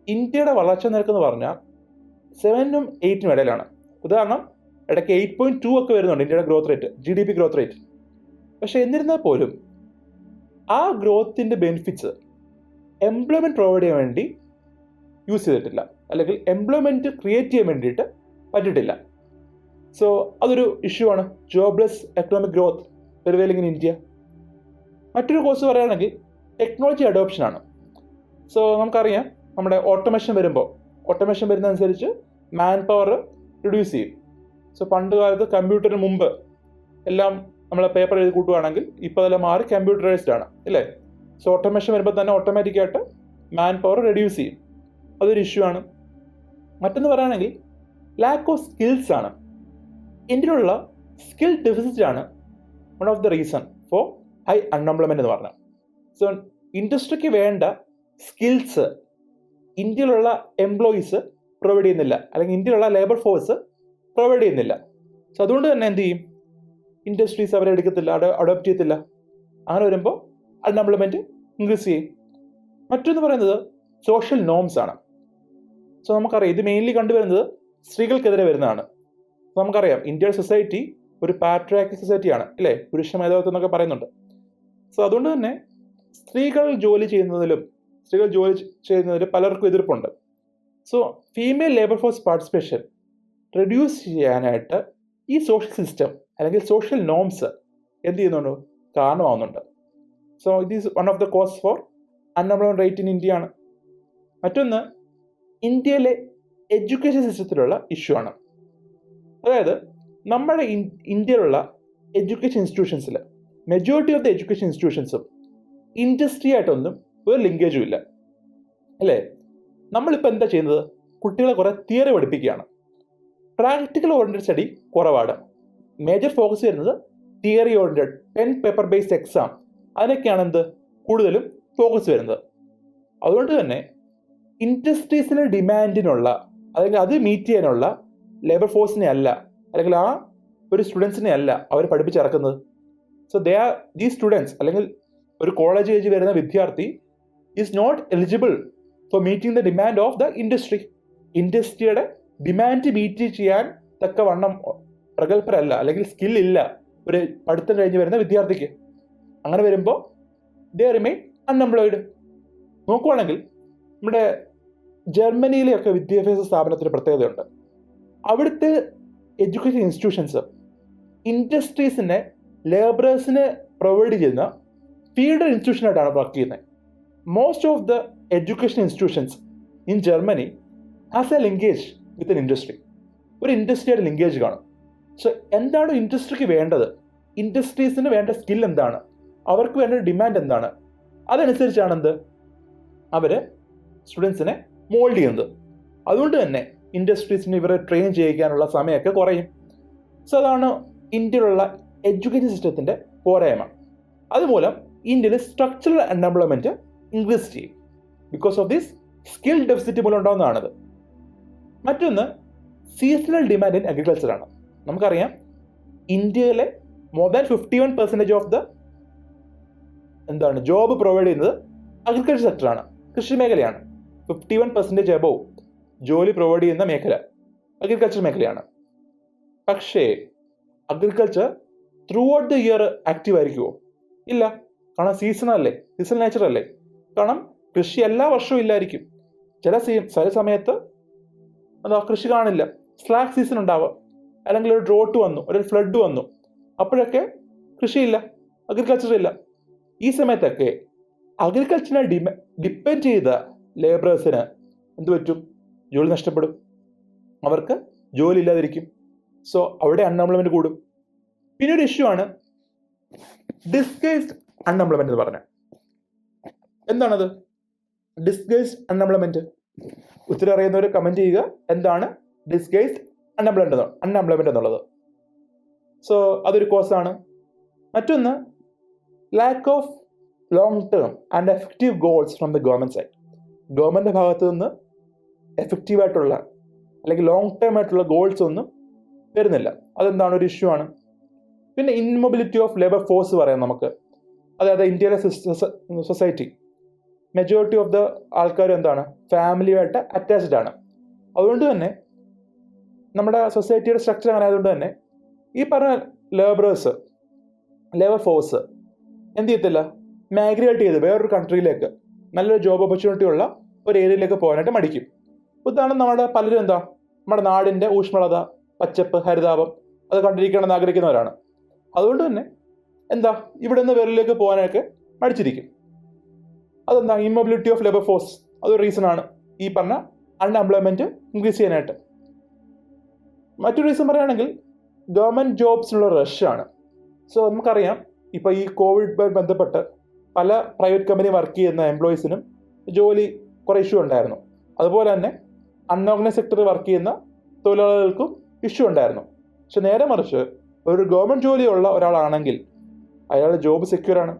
ഇന്ത്യയുടെ വളർച്ചാ നിരക്ക് എന്ന് പറഞ്ഞാൽ 7-ഉം 8-നും ഇടയിലാണ്. ഉദാഹരണം ഇടയ്ക്ക് 8.2 ഒക്കെ വരുന്നുണ്ട് ഇന്ത്യയുടെ growth rate, GDP growth rate. പക്ഷെ എന്നിരുന്നാൽ പോലും ആ ഗ്രോത്തിൻ്റെ ബെനിഫിറ്റ്സ് എംപ്ലോയ്മെൻറ്റ് പ്രൊവൈഡ് ചെയ്യാൻ വേണ്ടി യൂസ് ചെയ്തിട്ടില്ല, അല്ലെങ്കിൽ എംപ്ലോയ്മെൻറ്റ് ക്രിയേറ്റ് ചെയ്യാൻ വേണ്ടിയിട്ട് പറ്റിയിട്ടില്ല. സോ അതൊരു ഇഷ്യൂ ആണ്, jobless economic growth prevailing in India. മറ്റൊരു കോഴ്സ് പറയുകയാണെങ്കിൽ ടെക്നോളജി അഡോപ്ഷനാണ്. സോ നമുക്കറിയാം നമ്മുടെ ഓട്ടോമേഷൻ വരുന്നതനുസരിച്ച് മാൻ പവർ റിഡ്യൂസ് ചെയ്യും. സോ പണ്ട് കാലത്ത് കമ്പ്യൂട്ടറിന് മുമ്പ് എല്ലാം നമ്മൾ പേപ്പർ എഴുതി കൂട്ടുകയാണെങ്കിൽ ഇപ്പോൾ അതെല്ലാം മാറി കമ്പ്യൂട്ടറൈസ്ഡ് ആണ് അല്ലേ? സോ ഓട്ടോമേഷൻ വരുമ്പോൾ തന്നെ ഓട്ടോമാറ്റിക്കായിട്ട് മാൻ പവർ റെഡ്യൂസ് ചെയ്യും. അതൊരു ഇഷ്യൂ ആണ്. മറ്റൊന്ന് പറയുകയാണെങ്കിൽ ലാക്ക് ഓഫ് സ്കിൽസ് ആണ്. ഇന്ത്യയിലുള്ള സ്കിൽ ഡെഫിസിറ്റ് ആണ് one of the reason for high unemployment എന്ന് പറഞ്ഞാൽ. സോ ഇൻഡസ്ട്രിക്ക് വേണ്ട സ്കിൽസ് ഇന്ത്യയിലുള്ള എംപ്ലോയീസ് പ്രൊവൈഡ് ചെയ്യുന്നില്ല, അല്ലെങ്കിൽ ഇന്ത്യയിലുള്ള ലേബർ ഫോഴ്സ് പ്രൊവൈഡ് ചെയ്യുന്നില്ല. സോ അതുകൊണ്ട് തന്നെ എന്ത് ചെയ്യും? ഇൻഡസ്ട്രീസ് അവരെ എടുക്കത്തില്ല, അഡോപ്റ്റ് ചെയ്യത്തില്ല. അങ്ങനെ വരുമ്പോൾ അൺഎംപ്ലോയ്മെൻറ്റ് ഇൻക്രീസ് ചെയ്യും. മറ്റൊന്ന് പറയുന്നത് സോഷ്യൽ നോംസ് ആണ്. സോ നമുക്കറിയാം ഇത് മെയിൻലി കണ്ടുവരുന്നത് സ്ത്രീകൾക്കെതിരെ വരുന്നതാണ്. നമുക്കറിയാം ഇന്ത്യയുടെ സൊസൈറ്റി ഒരു പാട്രിയാർക്കൽ സൊസൈറ്റിയാണ് അല്ലേ? പുരുഷ മേധാവിത്വം എന്നൊക്കെ പറയുന്നുണ്ട്. സോ അതുകൊണ്ട് തന്നെ സ്ത്രീകൾ ജോലി ചെയ്യുന്നതിൽ പലർക്കും എതിർപ്പുണ്ട്. So female labour force participation reduce ചെയ്യാനായിട്ട് ഈ സോഷ്യൽ സിസ്റ്റം അല്ലെങ്കിൽ സോഷ്യൽ നോംസ് എന്ത് ചെയ്യുന്നുണ്ട്, കാരണമാവുന്നുണ്ട്. So it is one of the cause for unemployment rate in India ആണ്. മറ്റൊന്ന് ഇന്ത്യയിലെ എഡ്യൂക്കേഷൻ സിസ്റ്റത്തിലുള്ള ഇഷ്യൂ ആണ്. അതായത് നമ്മുടെ ഇന്ത്യയിലുള്ള എഡ്യൂക്കേഷൻ ഇൻസ്റ്റിറ്റ്യൂഷൻസിൽ മെജോറിറ്റി ഓഫ് ദ എഡ്യൂക്കേഷൻ ഇൻസ്റ്റിറ്റ്യൂഷൻസും ഇൻഡസ്ട്രി ആയിട്ടൊന്നും ഒരു ലിങ്കേജും ഇല്ല, അല്ലേ? നമ്മളിപ്പോൾ എന്താ ചെയ്യുന്നത്, കുട്ടികളെ കുറേ തിയറി പഠിപ്പിക്കുകയാണ്. പ്രാക്ടിക്കൽ ഓറിയൻറ്റഡ് സ്റ്റഡി കുറവാണ്. മേജർ ഫോക്കസ് വരുന്നത് theory oriented pen paper based exam, അതിനൊക്കെയാണ് എന്ത് കൂടുതലും ഫോക്കസ് വരുന്നത്. അതുകൊണ്ട് തന്നെ ഇൻഡസ്ട്രീസിലെ ഡിമാൻഡിനുള്ള അല്ലെങ്കിൽ അത് മീറ്റ് ചെയ്യാനുള്ള ലേബർ ഫോഴ്സിനെ അല്ല, അല്ലെങ്കിൽ ആ ഒരു സ്റ്റുഡൻസിനെ അല്ല അവർ പഠിപ്പിച്ചിറക്കുന്നത്. സോ ദീസ് സ്റ്റുഡൻസ് അല്ലെങ്കിൽ ഒരു കോളേജ് ഏജ് വരുന്ന വിദ്യാർത്ഥി is not eligible for meeting the demand of the industry. ഇൻഡസ്ട്രിയുടെ ഡിമാൻഡ് മീറ്റ് ചെയ്യാൻ തക്കവണ്ണം പ്രഗത്ഭരല്ല, അല്ലെങ്കിൽ സ്കില്ലില്ല ഒരു പഠിത്തം കഴിഞ്ഞ് വരുന്ന വിദ്യാർത്ഥിക്ക്. അങ്ങനെ വരുമ്പോൾ ദേ റിമെയിൻ അൺഎംപ്ലോയിഡ്. നോക്കുവാണെങ്കിൽ നമ്മുടെ ജർമ്മനിയിലെയൊക്കെ വിദ്യാഭ്യാസ സ്ഥാപനത്തിന് പ്രത്യേകതയുണ്ട്. അവിടുത്തെ എഡ്യൂക്കേഷൻ ഇൻസ്റ്റിറ്റ്യൂഷൻസ് ഇൻഡസ്ട്രീസിനെ ലേബറേഴ്സിന് പ്രൊവൈഡ് ചെയ്യുന്ന ഫീൽഡ് ഇൻസ്റ്റിറ്റ്യൂഷനായിട്ടാണ് വർക്ക് ചെയ്യുന്നത്. Most of the education institutions in Germany has A linkage with N industry. ഒരു ഇൻഡസ്ട്രിയുടെ ലിങ്കേജ് കാണും. സോ എന്താണ് ഇൻഡസ്ട്രിക്ക് വേണ്ടത്, ഇൻഡസ്ട്രീസിന് വേണ്ട സ്കിൽ എന്താണ്, അവർക്ക് വേണ്ട ഡിമാൻഡ് എന്താണ്, അതനുസരിച്ചാണ് എന്ത് അവർ സ്റ്റുഡൻസിനെ മോൾഡ് ചെയ്യുന്നത്. അതുകൊണ്ട് തന്നെ ഇൻഡസ്ട്രീസിന് ഇവരെ ട്രെയിൻ ചെയ്യിക്കാനുള്ള സമയമൊക്കെ കുറയും. സോ അതാണ് ഇന്ത്യയിലുള്ള എഡ്യൂക്കേഷൻ സിസ്റ്റത്തിൻ്റെ പോരായ്മ. അതുമൂലം ഇന്ത്യയിൽ സ്ട്രക്ചറൽ അൺഎംപ്ലോയ്മെൻറ്റ് ഇൻക്രീസ് ചെയ്യും. Because of this skill deficit മൂലം ഉണ്ടാകുന്നതാണത്. മറ്റൊന്ന് സീസണൽ ഡിമാൻഡ് ഇൻ അഗ്രികൾച്ചറാണ്. നമുക്കറിയാം ഇന്ത്യയിലെ more than 51% of the job provide ചെയ്യുന്നത് അഗ്രികൾച്ചർ സെക്ടറാണ്, കൃഷി മേഖലയാണ്. 51% എബോവ് ജോലി പ്രൊവൈഡ് ചെയ്യുന്ന മേഖല അഗ്രികൾച്ചർ മേഖലയാണ്. പക്ഷേ agriculture through out the year active ആയിരിക്കുമോ? ഇല്ല. കാരണം സീസണൽ നേച്ചർ അല്ലേ. കാരണം കൃഷി എല്ലാ വർഷവും ഇല്ലായിരിക്കും. ചില സമയത്ത് കൃഷി കാണില്ല, സ്ലാക്ക് സീസൺ ഉണ്ടാവുക, അല്ലെങ്കിൽ ഒരു ഡ്രോട്ട് വന്നു, ഒരു ഫ്ലഡ് വന്നു, അപ്പോഴൊക്കെ കൃഷിയില്ല, അഗ്രികൾച്ചർ ഇല്ല. ഈ സമയത്തൊക്കെ അഗ്രികൾച്ചറിനെ ഡിപ്പെൻഡ് ചെയ്ത ലേബറേഴ്സിന് എന്ത് പറ്റും? ജോലി നഷ്ടപ്പെടും, അവർക്ക് ജോലി ഇല്ലാതിരിക്കും. സോ അവിടെ അൺഎംപ്ലോയ്മെൻറ്റ് കൂടും. പിന്നെ ഒരു ഇഷ്യൂ ആണ് ഡിസ്ഗൈസ്ഡ് അൺഎംപ്ലോയ്മെൻറ്റ് എന്ന് പറഞ്ഞാൽ. എന്താണത് ഡിസ്ഗൈസ്ഡ് അൺഎംപ്ലോയ്മെൻറ്റ്? ഉത്തരം അറിയുന്നവർ കമൻറ്റ് ചെയ്യുക, എന്താണ് ഡിസ്ഗൈസ്ഡ് അൺഎംപ്ലോയ്മെൻറ്റ് എന്നുള്ളത്. സോ അതൊരു കോസാണ്. മറ്റൊന്ന് lack of long term and effective goals from the government side. Government ഭാഗത്ത് നിന്ന് എഫക്റ്റീവായിട്ടുള്ള അല്ലെങ്കിൽ ലോങ് ടേം ആയിട്ടുള്ള ഗോൾസ് ഒന്നും വരുന്നില്ല. അതെന്താണ് ഒരു ഇഷ്യൂ ആണ്. പിന്നെ ഇൻമൊബിലിറ്റി ഓഫ് ലേബർ ഫോഴ്സ് പറയാം നമുക്ക്. അതായത് ഇന്ത്യയിലെ സൊസൈറ്റി മെജോറിറ്റി ഓഫ് ദ ആൾക്കാരും ഫാമിലിയുമായിട്ട് അറ്റാച്ച്ഡ് ആണ്. അതുകൊണ്ട് തന്നെ നമ്മുടെ സൊസൈറ്റിയുടെ സ്ട്രക്ചർ അങ്ങനെ ആയതുകൊണ്ട് തന്നെ ഈ പറഞ്ഞ ലേബർ ഫോഴ്സ് എന്ത് ചെയ്യത്തില്ല, മൈഗ്രേറ്റ് ചെയ്ത് വേറൊരു കൺട്രിയിലേക്ക് നല്ലൊരു ജോബ് ഓപ്പർച്യൂണിറ്റി ഉള്ള ഒരു ഏരിയയിലേക്ക് പോകാനായിട്ട് മടിക്കും. ഉദാഹരണം നമ്മുടെ പലരും നമ്മുടെ നാടിൻ്റെ ഊഷ്മളത, പച്ചപ്പ്, ഹരിതാപം അത് കണ്ടിരിക്കണമെന്ന് ആഗ്രഹിക്കുന്നവരാണ്. അതുകൊണ്ട് തന്നെ ഇവിടെ നിന്ന് വേറിലേക്ക് പോകാനൊക്കെ മടിച്ചിരിക്കും. ഇമ്മൊബിലിറ്റി ഓഫ് ലേബർ ഫോഴ്സ് അതൊരു റീസണാണ് ഈ പറഞ്ഞ അൺഎംപ്ലോയ്മെൻറ്റ് ഇൻക്രീസ് ചെയ്യാനായിട്ട്. മറ്റൊരു റീസൺ പറയുകയാണെങ്കിൽ ഗവൺമെൻറ് ജോബ്സിനുള്ള റഷാണ്. സോ നമുക്കറിയാം ഇപ്പോൾ ഈ കോവിഡുമായി ബന്ധപ്പെട്ട് പല പ്രൈവറ്റ് കമ്പനി വർക്ക് ചെയ്യുന്ന എംപ്ലോയീസിനും ജോലി കുറേ ഇഷ്യൂ ഉണ്ടായിരുന്നു. അതുപോലെ തന്നെ അൺഓർഗനൈസ് സെക്ടറിൽ വർക്ക് ചെയ്യുന്ന തൊഴിലാളികൾക്കും ഇഷ്യൂ ഉണ്ടായിരുന്നു. പക്ഷെ നേരെ മറിച്ച് ഒരു ഗവൺമെൻറ് ജോലിയുള്ള ഒരാളാണെങ്കിൽ അയാളുടെ ജോബ് സെക്യൂറാണ്,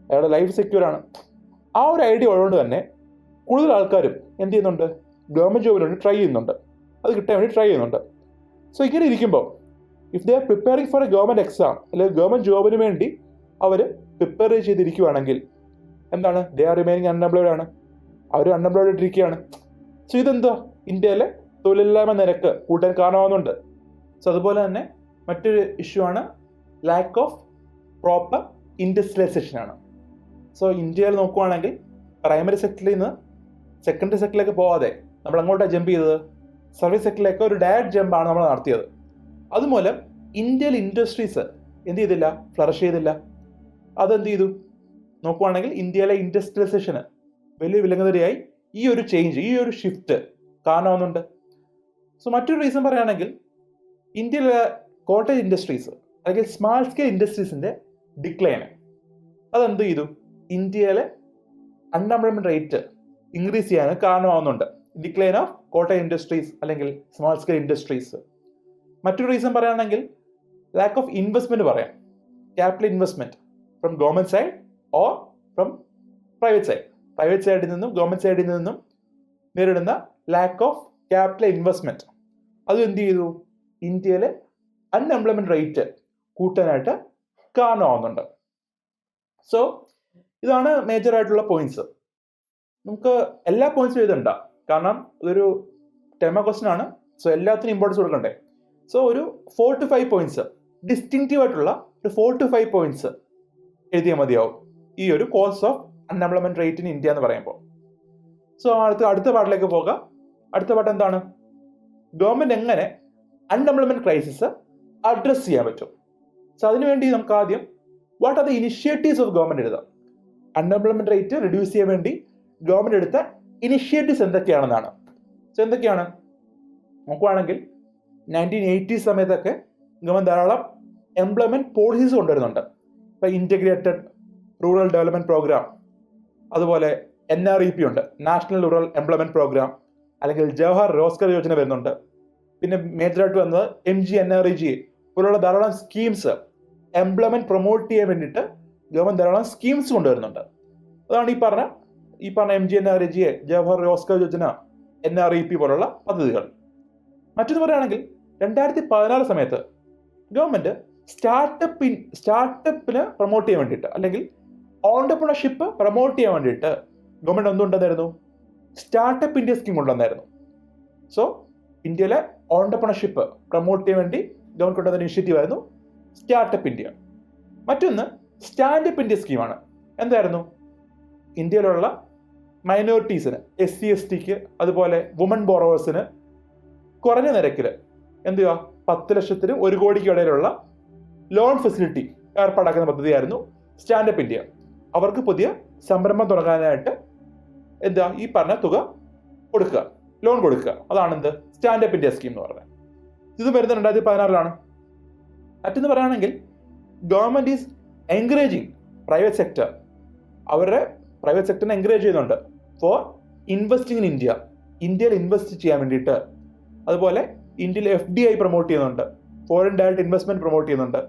അയാളുടെ ലൈഫ് സെക്യൂറാണ്. ആ ഒരു ഐഡിയ ഉള്ളതുകൊണ്ട് തന്നെ കൂടുതൽ ആൾക്കാരും എന്ത് ചെയ്യുന്നുണ്ട്, ഗവൺമെൻറ് ജോബിന് വേണ്ടി ട്രൈ ചെയ്യുന്നുണ്ട്, അത് കിട്ടാൻ വേണ്ടി ട്രൈ ചെയ്യുന്നുണ്ട്. സോ ഇങ്ങനെ ഇരിക്കുമ്പോൾ if they are preparing for a government exam അല്ലെങ്കിൽ ഗവൺമെൻറ് ജോബിന് വേണ്ടി അവർ പ്രിപ്പയർ ചെയ്തിരിക്കുകയാണെങ്കിൽ ദേ ആർ റിമൈനിങ് അൺഎംപ്ലോയ്ഡ് ആണ്, അവർ അൺഎംപ്ലോയ്ഡ് ആയിട്ടിരിക്കുകയാണ്. സോ ഇന്ത്യയിലെ തൊഴിലില്ലായ്മ നിരക്ക് കൂട്ടാൻ കാരണമാകുന്നുണ്ട്. സോ അതുപോലെ തന്നെ മറ്റൊരു ഇഷ്യൂ ആണ് ലാക്ക് ഓഫ് പ്രോപ്പർ ഇൻഡസ്ട്രിയലൈസേഷൻ ആണ്. സോ ഇന്ത്യയിൽ നോക്കുവാണെങ്കിൽ പ്രൈമറി സെക്ടറിൽ നിന്ന് സെക്കൻഡറി സെക്ടറിലേക്ക് പോകാതെ നമ്മൾ അങ്ങോട്ടാണ് ജമ്പ് ചെയ്തത്, സർവീസ് സെക്ടറിലേക്ക് ഒരു ഡയറക്റ്റ് ജമ്പാണ് നമ്മൾ നടത്തിയത്. അതുമൂലം ഇന്ത്യയിൽ ഇൻഡസ്ട്രീസ് എന്ത് ചെയ്തില്ല, ഫ്ലറിഷ് ചെയ്തില്ല. അതെന്ത് ചെയ്തു നോക്കുവാണെങ്കിൽ ഇന്ത്യയിലെ ഇൻഡസ്ട്രിയലൈസേഷന് വലിയ വിലങ്ങുതടിയായി ഈ ഒരു ചേഞ്ച്, ഈ ഒരു ഷിഫ്റ്റ് കാണാവുന്നുണ്ട്. സോ മറ്റൊരു റീസൺ പറയുകയാണെങ്കിൽ ഇന്ത്യയിലെ കോട്ടേജ് ഇൻഡസ്ട്രീസ് അല്ലെങ്കിൽ സ്മാൾ സ്കെയിൽ ഇൻഡസ്ട്രീസിന്റെ ഡിക്ലൈന് അതെന്ത് ചെയ്തു, ഇന്ത്യയിലെ അൺഎംപ്ലോയ്മെന്റ് റേറ്റ് ഇൻക്രീസ് ചെയ്യാൻ കാരണമാവുന്നുണ്ട്. ഡിക്ലൈൻ ഓഫ് കോട്ടേജ് ഇൻഡസ്ട്രീസ് അല്ലെങ്കിൽ സ്മാൾ സ്കെയിൽ ഇൻഡസ്ട്രീസ്. മറ്റൊരു റീസൺ പറയുകയാണെങ്കിൽ ലാക്ക് ഓഫ് ഇൻവെസ്റ്റ്മെന്റ് പറയാം. Capital investment from government side or from private side. Private സൈഡിൽ നിന്നും ഗവൺമെന്റ് സൈഡിൽ നിന്നും നേരിടുന്ന ലാക്ക് ഓഫ് ക്യാപിറ്റൽ ഇൻവെസ്റ്റ്മെന്റ് അത് എന്ത് ചെയ്തു, ഇന്ത്യയിലെ അൺഎംപ്ലോയ്മെന്റ് റേറ്റ് കൂട്ടാനായിട്ട് കാരണമാവുന്നുണ്ട്. സോ ഇതാണ് മേജർ ആയിട്ടുള്ള പോയിന്റ്സ്. നമുക്ക് എല്ലാ പോയിന്റ്സും എഴുതണ്ട, കാരണം ഇതൊരു ടെമ ക്വസ്റ്റൻ ആണ്. സോ എല്ലാത്തിനും ഇമ്പോർട്ടൻസ് കൊടുക്കണ്ടേ. സോ ഒരു 4 to 5 പോയിന്റ്സ്, ഡിസ്റ്റിങ്റ്റീവ് ആയിട്ടുള്ള ഒരു 4 to 5 പോയിന്റ്സ് എഴുതിയാൽ മതിയാവും ഈ ഒരു cause of unemployment rate in India എന്ന് പറയുമ്പോൾ. സോ അടുത്ത പാർട്ടിലേക്ക് പോകാം. അടുത്ത പാർട്ട് എന്താണ്, ഗവൺമെന്റ് എങ്ങനെ അൺഎംപ്ലോയ്മെന്റ് ക്രൈസിസ് അഡ്രസ് ചെയ്യാൻ പറ്റും. സോ അതിനുവേണ്ടി നമുക്ക് ആദ്യം what are the initiatives of government എഴുതാം. അൺഎംപ്ലോയ്മെന്റ് റേറ്റ് റിഡ്യൂസ് ചെയ്യാൻ വേണ്ടി ഗവൺമെന്റ് എടുത്ത ഇനിഷ്യേറ്റീവ്സ് എന്തൊക്കെയാണെന്നാണ്. സോ എന്തൊക്കെയാണ് നോക്കുവാണെങ്കിൽ 1980 സമയത്തൊക്കെ ഗവൺമെന്റ് ധാരാളം എംപ്ലോയ്മെന്റ് പോളിസീസ് കൊണ്ടുവരുന്നുണ്ട്. ഇപ്പൊ ഇന്റഗ്രേറ്റഡ് റൂറൽ ഡെവലപ്മെന്റ് പ്രോഗ്രാം, അതുപോലെ NREP ഉണ്ട്, നാഷണൽ റൂറൽ എംപ്ലോയ്മെന്റ് പ്രോഗ്രാം, അല്ലെങ്കിൽ ജവഹർ റോസ്ഗർ യോജന വരുന്നുണ്ട്. പിന്നെ മേജറായിട്ട് വന്നത് MGNREG പോലുള്ള ധാരാളം സ്കീംസ് എംപ്ലോയ്മെന്റ് പ്രൊമോട്ട് ചെയ്യാൻ വേണ്ടിയിട്ട് ഗവൺമെന്റ് ധാരാളം സ്കീംസ് കൊണ്ടുവരുന്നുണ്ട്. അതാണ് ഈ പറഞ്ഞ MGNREG, ജവഹർ റോസ്ഗർ യോജന, NREP പോലുള്ള പദ്ധതികൾ. മറ്റൊന്ന് പറയുകയാണെങ്കിൽ 2014 സമയത്ത് ഗവൺമെന്റ് സ്റ്റാർട്ടപ്പിന് പ്രൊമോട്ട് ചെയ്യാൻ വേണ്ടിയിട്ട് അല്ലെങ്കിൽ ഓണ്ടർപ്രണർഷിപ്പ് പ്രൊമോട്ട് ചെയ്യാൻ വേണ്ടിയിട്ട് ഗവൺമെന്റ് എന്തുകൊണ്ടുവന്നായിരുന്നു, സ്റ്റാർട്ടപ്പ് ഇന്ത്യ സ്കീം കൊണ്ടുവന്നായിരുന്നു. സോ ഇന്ത്യയിലെ ഓണ്ടർപ്രണർഷിപ്പ് പ്രൊമോട്ട് ചെയ്യാൻ വേണ്ടി ഗവൺമെന്റ് കൊണ്ടുവന്ന ഇനിഷ്യേറ്റീവ് ആയിരുന്നു സ്റ്റാർട്ടപ്പ് ഇന്ത്യ. മറ്റൊന്ന് സ്റ്റാൻഡപ്പ് ഇന്ത്യ സ്കീമാണ്. എന്തായിരുന്നു, ഇന്ത്യയിലുള്ള മൈനോറിറ്റീസിന്, SC/STക്ക്, അതുപോലെ വുമൺ ബോറോവേഴ്സിന് കുറഞ്ഞ നിരക്കിൽ എന്ത് ചെയ്യുക, 10 ലക്ഷത്തിനും 1 കോടിക്ക് ഇടയിലുള്ള ലോൺ ഫെസിലിറ്റി ഏർപ്പാടാക്കുന്ന പദ്ധതിയായിരുന്നു സ്റ്റാൻഡപ്പ് ഇന്ത്യ. അവർക്ക് പുതിയ സംരംഭം തുടങ്ങാനായിട്ട് എന്താ ഈ പറഞ്ഞ തുക കൊടുക്കുക, ലോൺ കൊടുക്കുക. അതാണ് എന്ത് സ്റ്റാൻഡപ്പ് ഇന്ത്യ സ്കീം എന്ന് പറയുന്നത്. ഇത് വരുന്നത് 2016 മറ്റൊന്ന് പറയുകയാണെങ്കിൽ government is encouraging private sector, അവരുടെ പ്രൈവറ്റ് സെക്ടറിനെ എൻകറേജ് ചെയ്യുന്നുണ്ട് ഫോർ ഇൻവെസ്റ്റിംഗ് ഇൻ ഇന്ത്യ, ഇന്ത്യയിൽ ഇൻവെസ്റ്റ് ചെയ്യാൻ വേണ്ടിയിട്ട്. അതുപോലെ ഇന്ത്യയിൽ FDI പ്രൊമോട്ട് ചെയ്യുന്നുണ്ട്, ഫോറിൻ ഡയറക്റ്റ് ഇൻവെസ്റ്റ്മെന്റ് പ്രൊമോട്ട് ചെയ്യുന്നുണ്ട്.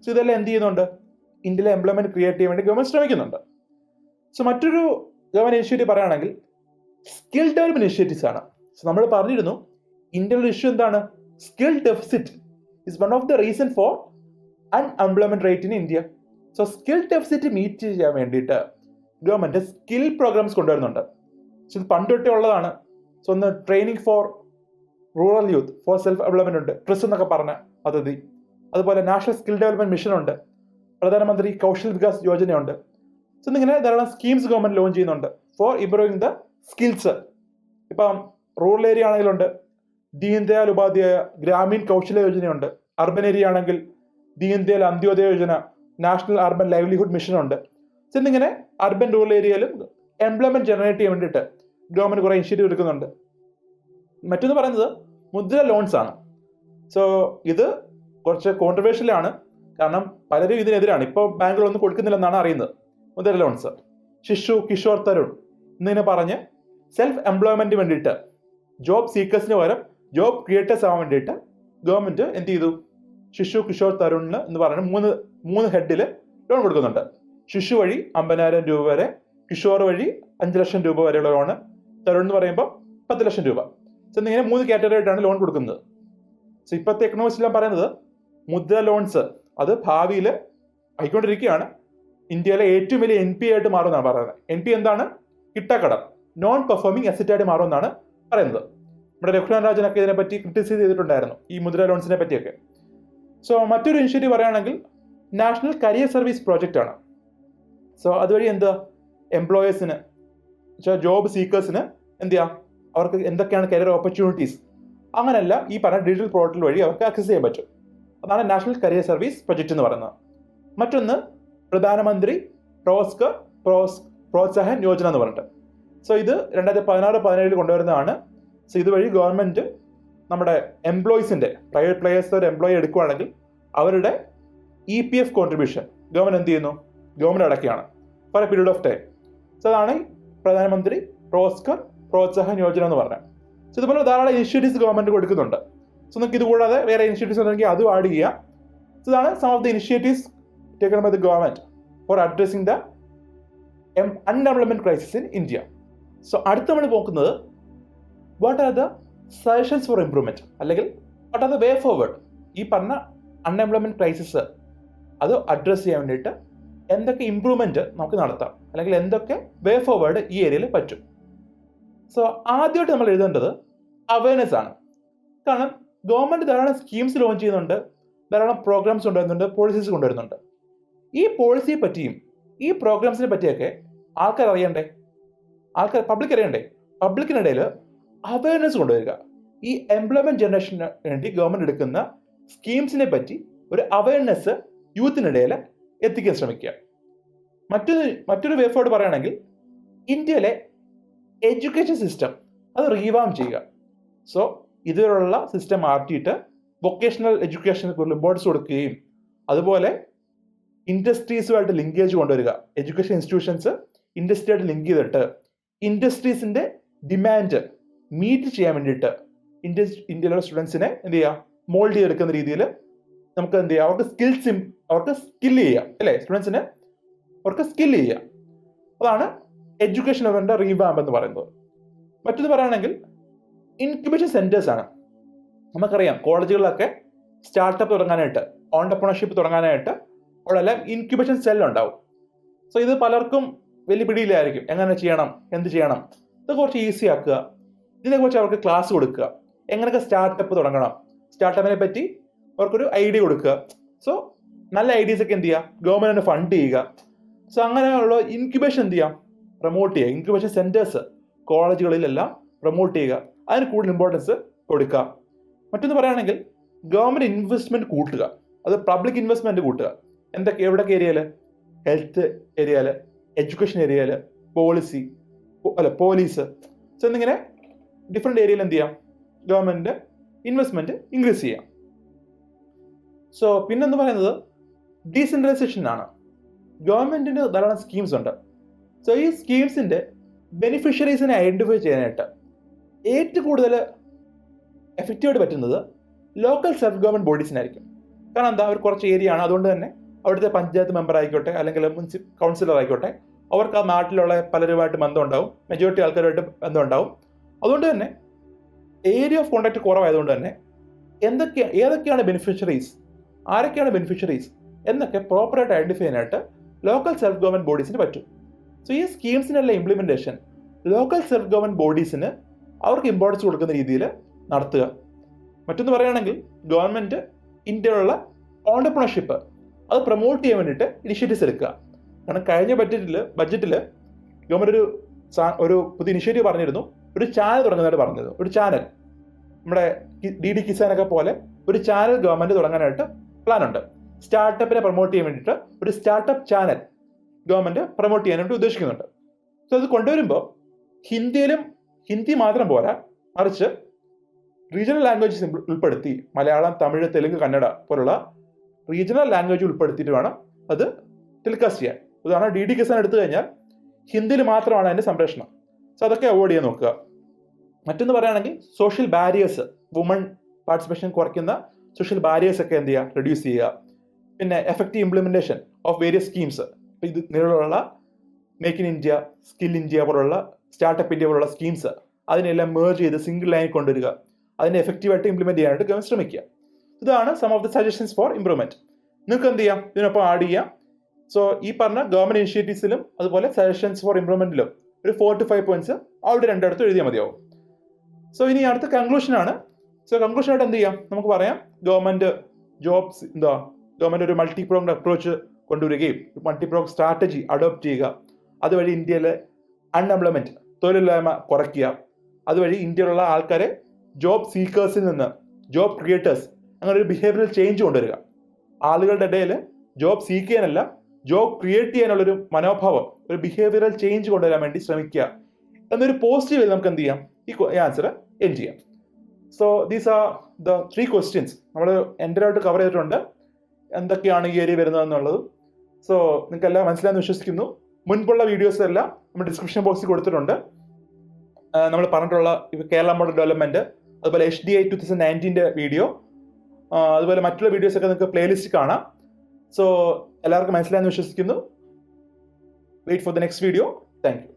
സോ ഇതെല്ലാം എന്ത് ചെയ്യുന്നുണ്ട്, ഇന്ത്യയിലെ എംപ്ലോയ്മെന്റ് ക്രിയേറ്റ് ചെയ്യാൻ വേണ്ടി ഗവൺമെന്റ് ശ്രമിക്കുന്നുണ്ട്. സോ മറ്റൊരു ഗവൺമെന്റ് ഇനിഷ്യേറ്റീവ് പറയുകയാണെങ്കിൽ സ്കിൽ ഡെവലപ്മെന്റ് ഇനിഷ്യേറ്റീവ്സ് ആണ്. സോ നമ്മൾ പറഞ്ഞിരുന്നു ഇന്ത്യയിലെ ഇഷ്യൂ എന്താണ്, skill deficit is one of the reason for unemployment rate in India. So skill deficit meet ചെയ്യാൻ വേണ്ടിയിട്ട് ഗവൺമെന്റ് സ്കിൽ പ്രോഗ്രാംസ് കൊണ്ടുവരുന്നുണ്ട്. സോ ഇത് പണ്ട് തൊട്ടേ ഉള്ളതാണ്. സോ ഒന്ന് training for rural youth for self employment ഉണ്ട്, ട്രിസ് എന്നൊക്കെ പറഞ്ഞ പദ്ധതി. അതുപോലെ നാഷണൽ സ്കിൽ ഡെവലപ്മെന്റ് മിഷൻ ഉണ്ട്, പ്രധാനമന്ത്രി കൗശൽ വികാസ് യോജനയുണ്ട്. സോ ഇങ്ങനെ ധാരാളം സ്കീംസ് ഗവൺമെന്റ് ലോഞ്ച് ചെയ്യുന്നുണ്ട് ഫോർ ഇംപ്രൂവിംഗ് ദ സ്കിൽസ്. ഇപ്പം റൂറൽ ഏരിയ ആണെങ്കിലുണ്ട് ദീൻ ദയാൽ ഉപാധ്യായ ഗ്രാമീൺ കൗശല യോജനയുണ്ട്. അർബൻ ഏരിയ ആണെങ്കിൽ Deen Dayal Antyodaya Yojana, national urban livelihood mission ഉണ്ട്. സോ എന്നിങ്ങനെ അർബൻ റൂറൽ ഏരിയയിലും എംപ്ലോയ്മെന്റ് ജനറേറ്റ് ചെയ്യാൻ വേണ്ടിയിട്ട് ഗവൺമെന്റ് കുറെ ഇനിഷ്യേറ്റീവ് എടുക്കുന്നുണ്ട്. മറ്റൊന്ന് പറയുന്നത് മുദ്ര ലോൺസ് ആണ്. സോ ഇത് കുറച്ച് കോൺട്രവേഴ്ഷ്യലാണ്, കാരണം പലരും ഇതിനെതിരാണ്. ഇപ്പോൾ ബാങ്കുകളൊന്നും കൊടുക്കുന്നില്ലെന്നാണ് അറിയുന്നത്. മുദ്ര ലോൺസ്, ശിശു കിഷോർ തരുൺ എന്നിങ്ങനെ പറഞ്ഞ് സെൽഫ് എംപ്ലോയ്മെന്റ് വേണ്ടിയിട്ട് ജോബ് സീക്കേഴ്സിന് പകരം ജോബ് ക്രിയേറ്റേഴ്സ് ആവാൻ വേണ്ടിയിട്ട് ഗവൺമെന്റ് എന്ത് ചെയ്തു, ശിശു കിഷോർ തരുണിന് എന്ന് പറയുന്ന മൂന്ന് ഹെഡിൽ ലോൺ കൊടുക്കുന്നുണ്ട്. ശിശു വഴി 50,000 രൂപ വരെ, കിഷോർ വഴി 5 ലക്ഷം രൂപ വരെയുള്ള ലോണ്, തരുൺ എന്ന് പറയുമ്പോൾ 10 ലക്ഷം രൂപ. സോ ഇങ്ങനെ 3 കാറ്റഗറി ആയിട്ടാണ് ലോൺ കൊടുക്കുന്നത്. സോ ഇപ്പോഴത്തെ എക്കണോമിക്സിലെല്ലാം പറയുന്നത് മുദ്ര ലോൺസ് അത് ഭാവിയിൽ ആയിക്കൊണ്ടിരിക്കുകയാണ്. ഇന്ത്യയിലെ ഏറ്റവും വലിയ NPA ആയിട്ട് മാറുമെന്നാണ് പറയുന്നത്. NPA എന്താണ്, കിട്ടാക്കടം, നോൺ പെർഫോമിംഗ് അസറ്റ് ആയിട്ട് മാറുമെന്നാണ് പറയുന്നത്. നമ്മുടെ രഘുനാഥ് രാജനൊക്കെ ഇതിനെപ്പറ്റി ക്രിട്ടിസൈസ് ചെയ്തിട്ടുണ്ടായിരുന്നു, ഈ മുദ്ര ലോൺസിനെ പറ്റിയൊക്കെ. സോ മറ്റൊരു ഇനിഷ്യേറ്റീവ് പറയുകയാണെങ്കിൽ നാഷണൽ കരിയർ സർവീസ് പ്രോജക്റ്റ് ആണ്. സോ അതുവഴി എന്താ എംപ്ലോയേഴ്സിന്, ജോബ് സീക്കേഴ്സിന് എന്ത് ചെയ്യാം, അവർക്ക് എന്തൊക്കെയാണ് കരിയർ ഓപ്പർച്യൂണിറ്റീസ് അങ്ങനെയല്ല ഈ പറഞ്ഞ ഡിജിറ്റൽ പോർട്ടൽ വഴി അവർക്ക് ആക്സസ് ചെയ്യാൻ പറ്റും. അതാണ് നാഷണൽ കരിയർ സർവീസ് പ്രൊജക്റ്റ് എന്ന് പറയുന്നത്. മറ്റൊന്ന് പ്രധാനമന്ത്രി റോസ്ഗർ പ്രോത്സാഹൻ യോജന എന്ന് പറഞ്ഞിട്ട്. സോ ഇത് 2016-17 കൊണ്ടുവരുന്നതാണ്. സോ ഇതുവഴി ഗവൺമെന്റ് നമ്മുടെ എംപ്ലോയീസിന്റെ പ്രൈവറ്റ് പ്ലേയേഴ്സ് ഒരു എംപ്ലോയി എടുക്കുകയാണെങ്കിൽ അവരുടെ EPF കോൺട്രിബ്യൂഷൻ ഗവൺമെന്റ് എന്ത് ചെയ്യുന്നു? ഗവൺമെന്റ് അടക്കുകയാണ് for a period of time. So അതാണ് പ്രധാനമന്ത്രി റോസ്ഗർ പ്രോത്സാഹൻ യോജന എന്ന് പറഞ്ഞത്. സോ ഇതുപോലെ ധാരാളം ഇനിഷ്യേറ്റീവ്സ് ഗവൺമെന്റ് കൊടുക്കുന്നുണ്ട്. സോ നിങ്ങൾക്ക് ഇതുകൂടാതെ വേറെ ഇനിഷ്യേറ്റീവ്സ് ഉണ്ടെങ്കിൽ അതും ആഡ് ചെയ്യാം. സോ ഇതാണ് some of the initiatives taken by the government for addressing the unemployment crisis in India. So അടുത്ത നമ്മൾ നോക്കുന്നത് what are the suggestions for improvement, അല്ലെങ്കിൽ what are the way forward. ഈ പറഞ്ഞ അൺഎംപ്ലോയ്മെന്റ് ക്രൈസിസ് അത് address ചെയ്യാൻ വേണ്ടിയിട്ട് എന്തൊക്കെ ഇംപ്രൂവ്മെന്റ് നമുക്ക് നടത്താം, അല്ലെങ്കിൽ എന്തൊക്കെ വേ ഫോർവേഡ് ഈ ഏരിയയിൽ പറ്റും. സോ ആദ്യമായിട്ട് നമ്മൾ എഴുതേണ്ടത് അവയർനെസ് ആണ്. കാരണം ഗവൺമെന്റ് ധാരാളം സ്കീംസ് ലോഞ്ച് ചെയ്യുന്നുണ്ട്, ധാരാളം പ്രോഗ്രാംസ് കൊണ്ടുവരുന്നുണ്ട്, പോളിസീസ് കൊണ്ടുവരുന്നുണ്ട്. ഈ പോളിസിയെ പറ്റിയും ഈ പ്രോഗ്രാംസിനെ പറ്റിയൊക്കെ ആൾക്കാർ അറിയണ്ടേ, പബ്ലിക് അറിയണ്ടേ. പബ്ലിക്കിനിടയിൽ അവയർനെസ് കൊണ്ടുവരിക. ഈ എംപ്ലോയ്മെന്റ് ജനറേഷന് വേണ്ടി ഗവൺമെന്റ് എടുക്കുന്ന സ്കീംസിനെ പറ്റി ഒരു അവയർനെസ് യൂത്തിനിടയിൽ എത്തിക്കാൻ ശ്രമിക്കുക. മറ്റൊരു വേ ഫോർവേഡ് പറയുകയാണെങ്കിൽ ഇന്ത്യയിലെ എഡ്യൂക്കേഷൻ സിസ്റ്റം അത് റീവാം ചെയ്യുക. സോ ഇതുവരെയുള്ള സിസ്റ്റം മാറ്റിയിട്ട് വൊക്കേഷണൽ എഡ്യൂക്കേഷന് കൂടുതൽ ഇമ്പോർട്ടൻസ് കൊടുക്കുകയും അതുപോലെ ഇൻഡസ്ട്രീസുമായിട്ട് ലിങ്കേജ് കൊണ്ടുവരിക. എഡ്യൂക്കേഷൻ ഇൻസ്റ്റിറ്റ്യൂഷൻസ് ഇൻഡസ്ട്രിയായിട്ട് ലിങ്ക് ചെയ്തിട്ട് ഇൻഡസ്ട്രീസിന്റെ ഡിമാൻഡ് മീറ്റ് ചെയ്യാൻ വേണ്ടിയിട്ട് ഇന്ത്യയിലുള്ള സ്റ്റുഡൻസിനെ എന്ത് ചെയ്യുക, മോൾഡ് ചെയ്തെടുക്കുന്ന രീതിയിൽ നമുക്ക് എന്ത് ചെയ്യാം, അവർക്ക് സ്കിൽ ചെയ്യാം അല്ലേ, സ്റ്റുഡൻസിന് അവർക്ക് സ്കിൽ ചെയ്യാം. അതാണ് എഡ്യൂക്കേഷൻ ലെവലിന്റെ റീവാമ്പ് എന്ന് പറയുന്നത്. മറ്റൊന്ന് പറയുകയാണെങ്കിൽ ഇൻക്യുബേഷൻ സെന്റേഴ്സ് ആണ്. നമുക്കറിയാം കോളേജുകളിലൊക്കെ സ്റ്റാർട്ടപ്പ് തുടങ്ങാനായിട്ട്, ഓണ്ടർപ്രണർഷിപ്പ് തുടങ്ങാനായിട്ട് അവിടെല്ലാം ഇൻക്യുബേഷൻ സെൽ ഉണ്ടാവും. സോ ഇത് പലർക്കും വലിയ പിടിയിലായിരിക്കും, എങ്ങനെ ചെയ്യണം, എന്ത് ചെയ്യണം. ഇത് കുറച്ച് ഈസി ആക്കുക. ഇതിനെക്കുറിച്ച് അവർക്ക് ക്ലാസ് കൊടുക്കുക, എങ്ങനെയൊക്കെ സ്റ്റാർട്ടപ്പ് തുടങ്ങണം, സ്റ്റാർട്ടപ്പിനെ പറ്റി അവർക്കൊരു ഐഡിയ കൊടുക്കുക. സോ നല്ല ഐഡിയസ് ഒക്കെ എന്ത് ചെയ്യുക, ഗവൺമെന്റിന് ഫണ്ട് ചെയ്യുക. സോ അങ്ങനെയുള്ള ഇൻക്യുബേഷൻ എന്ത് ചെയ്യാം, പ്രൊമോട്ട് ചെയ്യുക. ഇൻക്യുബേഷൻ സെന്റേഴ്സ് കോളേജുകളിലെല്ലാം പ്രൊമോട്ട് ചെയ്യുക, അതിന് കൂടുതൽ ഇമ്പോർട്ടൻസ് കൊടുക്കുക. മറ്റൊന്ന് പറയുകയാണെങ്കിൽ ഗവൺമെന്റ് ഇൻവെസ്റ്റ്മെന്റ് കൂട്ടുക, അത് പബ്ലിക് ഇൻവെസ്റ്റ്മെന്റ് കൂട്ടുക. എവിടൊക്കെ ഏരിയയിൽ, ഹെൽത്ത് ഏരിയയിൽ, എഡ്യൂക്കേഷൻ ഏരിയയിൽ, പോലീസ്. സോ എന്നിങ്ങനെ ഡിഫറെന്റ് ഏരിയയിൽ എന്ത് ചെയ്യാം, ഗവൺമെന്റ് ഇൻവെസ്റ്റ്മെന്റ് ഇൻക്രീസ് ചെയ്യാം. സോ പിന്നെന്ന് പറയുന്നത് ഡീസെൻട്രലൈസേഷൻ ആണ്. ഗവൺമെന്റിന് ധാരാളം സ്കീംസ് ഉണ്ട്. സോ ഈ സ്കീംസിന്റെ ബെനിഫിഷ്യറീസിനെ ഐഡന്റിഫൈ ചെയ്യാനായിട്ട് ഏറ്റവും കൂടുതൽ എഫക്റ്റീവായിട്ട് പറ്റുന്നത് ലോക്കൽ സെൽഫ് ഗവൺമെന്റ് ബോഡീസിനായിരിക്കും. കാരണം എന്താ, അവർ കുറച്ച് ഏരിയ ആണ്, അതുകൊണ്ട് തന്നെ അവിടുത്തെ പഞ്ചായത്ത് മെമ്പർ ആയിക്കോട്ടെ അല്ലെങ്കിൽ കൗൺസിലർ ആയിക്കോട്ടെ, അവർക്ക് ആ നാട്ടിലുള്ള പലരുമായിട്ട് ബന്ധം ഉണ്ടാവും, മെജോറിറ്റി ആൾക്കാരുമായിട്ട് ബന്ധം ഉണ്ടാവും. അതുകൊണ്ട് തന്നെ ഏരിയ ഓഫ് കോണ്ടാക്ട് കുറവായതുകൊണ്ട് തന്നെ ഏതൊക്കെയാണ് ബെനിഫിഷ്യറീസ്, ആരൊക്കെയാണ് ബെനിഫിഷ്യറീസ് എന്നൊക്കെ പ്രോപ്പറായിട്ട് ഐഡന്റിഫൈ ചെയ്യാനായിട്ട് ലോക്കൽ സെൽഫ് ഗവൺമെന്റ് ബോഡീസിന് പറ്റും. സോ ഈ സ്കീംസിനുള്ള ഇംപ്ലിമെന്റേഷൻ ലോക്കൽ സെൽഫ് ഗവൺമെന്റ് ബോഡീസിന് അവർക്ക് ഇമ്പോർട്ടൻസ് കൊടുക്കുന്ന രീതിയിൽ നടത്തുക. മറ്റൊന്ന് പറയുകയാണെങ്കിൽ ഗവൺമെന്റ് ഇന്ത്യയിലുള്ള ഓണ്ടർപ്രണർഷിപ്പ് അത് പ്രൊമോട്ട് ചെയ്യാൻ വേണ്ടിയിട്ട് ഇനിഷ്യേറ്റീവ്സ് എടുക്കുക. കാരണം കഴിഞ്ഞ ബഡ്ജറ്റിൽ ഗവൺമെന്റ് ഒരു പുതിയ ഇനിഷ്യേറ്റീവ് പറഞ്ഞിരുന്നു, ഒരു ചാനൽ തുടങ്ങുന്നതായിട്ട് പറഞ്ഞിരുന്നു. ഒരു ചാനൽ നമ്മുടെ DD കിസാനൊക്കെ പോലെ ഒരു ചാനൽ ഗവൺമെന്റ് തുടങ്ങാനായിട്ട് പ്ലാൻ ഉണ്ട്. സ്റ്റാർട്ടപ്പിനെ പ്രൊമോട്ട് ചെയ്യാൻ വേണ്ടിയിട്ട് ഒരു സ്റ്റാർട്ടപ്പ് ചാനൽ ഗവൺമെന്റ് പ്രൊമോട്ട് ചെയ്യാനായിട്ട് ഉദ്ദേശിക്കുന്നുണ്ട്. സോ അത് കൊണ്ടുവരുമ്പോൾ ഹിന്ദി മാത്രം പോരാ, മറിച്ച് റീജിയണൽ ലാംഗ്വേജസ് ഉൾപ്പെടുത്തി മലയാളം, തമിഴ്, തെലുങ്ക്, കന്നഡ പോലുള്ള റീജിയണൽ ലാംഗ്വേജ് ഉൾപ്പെടുത്തിയിട്ട് വേണം അത് ടെലികാസ്റ്റ് ചെയ്യാൻ. ഉദാഹരണം DD കിസാൻ എടുത്തു കഴിഞ്ഞാൽ ഹിന്ദിയിൽ മാത്രമാണ് അതിന്റെ സംപ്രേഷണം. സോ അതൊക്കെ അവോയ്ഡ് ചെയ്യാൻ നോക്കുക. മറ്റൊന്ന് പറയുകയാണെങ്കിൽ സോഷ്യൽ ബാരിയേഴ്സ്, വുമൺ പാർട്ടിസിപ്പേഷൻ കുറയ്ക്കുന്ന സോഷ്യൽ ബാരിയേഴ്സ് ഒക്കെ എന്ത് ചെയ്യുക, റെഡ്യൂസ് ചെയ്യുക. പിന്നെ effective implementation of various schemes. ഇത് നിലവിലുള്ള make in India, skill India പോലുള്ള, സ്റ്റാർട്ടപ്പ് ഇന്ത്യ പോലുള്ള സ്കീംസ് അതിനെല്ലാം മേർജ് ചെയ്ത് സിംഗിൾ ലൈനിൽ കൊണ്ടുവരിക, അതിനെ എഫക്റ്റീവായിട്ട് ഇംപ്ലിമെന്റ് ചെയ്യാനായിട്ട് ഗവൺമെന്റ് ശ്രമിക്കുക. ഇതാണ് some of the suggestions for improvement. നിങ്ങൾക്ക് എന്ത് ചെയ്യാം, ഇതിനൊപ്പം ആഡ് ചെയ്യാം. സോ ഈ പറഞ്ഞ ഗവൺമെന്റ് ഇനിഷ്യേറ്റീവ്സിലും അതുപോലെ സജഷൻസ് ഫോർ ഇംപ്രൂവ്മെന്റിലും ഒരു 4 to 5 പോയിന്റ്സ് അവിടെ രണ്ടിടത്തും എഴുതിയാൽ മതിയാവും. സോ ഇനി അടുത്ത കൺക്ലൂഷനാണ്. സോ കൺക്ലൂഷനായിട്ട് എന്ത് ചെയ്യാം, നമുക്ക് പറയാം ഗവൺമെന്റ് ഒരു മൾട്ടി പ്രോഗ്ഡ് അപ്രോച്ച് കൊണ്ടുവരികയും മൾട്ടി പ്രോഗ് സ്ട്രാറ്റജി അഡോപ്റ്റ് ചെയ്യുക. അതുവഴി ഇന്ത്യയിലെ അൺഎംപ്ലോയ്മെന്റ്, തൊഴിലില്ലായ്മ കുറയ്ക്കുക. അതുവഴി ഇന്ത്യയിലുള്ള ആൾക്കാരെ ജോബ് സീക്കേഴ്സിൽ നിന്ന് ജോബ് ക്രിയേറ്റേഴ്സ് അങ്ങനെ ഒരു ബിഹേവിയറൽ ചേഞ്ച് കൊണ്ടുവരിക. ആളുകളുടെ ഇടയിൽ ജോബ് സീക്ക് ചെയ്യാനല്ല, ജോബ് ക്രിയേറ്റ് ചെയ്യാനുള്ളൊരു മനോഭാവം, ഒരു ബിഹേവിയറൽ ചേഞ്ച് കൊണ്ടുവരാൻ വേണ്ടി ശ്രമിക്കുക എന്നൊരു പോസിറ്റീവ് നമുക്ക് എന്ത് ചെയ്യാം, ഈ ആൻസർ എൻഡ് ചെയ്യാം. So these are the 3 questions നമ്മൾ എൻ്ററായിട്ട് കവർ ചെയ്തിട്ടുണ്ട്, എന്തൊക്കെയാണ് ഈ ഏരിയ വരുന്നതെന്നുള്ളത്. സോ നിങ്ങൾക്ക് എല്ലാം മനസ്സിലായെന്ന് വിശ്വസിക്കുന്നു. മുൻപുള്ള വീഡിയോസ് എല്ലാം നമ്മൾ ഡിസ്ക്രിപ്ഷൻ ബോക്സിൽ കൊടുത്തിട്ടുണ്ട്. നമ്മൾ പറഞ്ഞിട്ടുള്ള കേരള മോഡൽ ഡെവലപ്മെൻറ്റ്, അതുപോലെ HDI 2019 വീഡിയോ, അതുപോലെ മറ്റുള്ള വീഡിയോസൊക്കെ നിങ്ങൾക്ക് പ്ലേലിസ്റ്റ് കാണാം. സോ എല്ലാവർക്കും മനസ്സിലായെന്ന് വിശ്വസിക്കുന്നു. Wait for the next video. Thank U.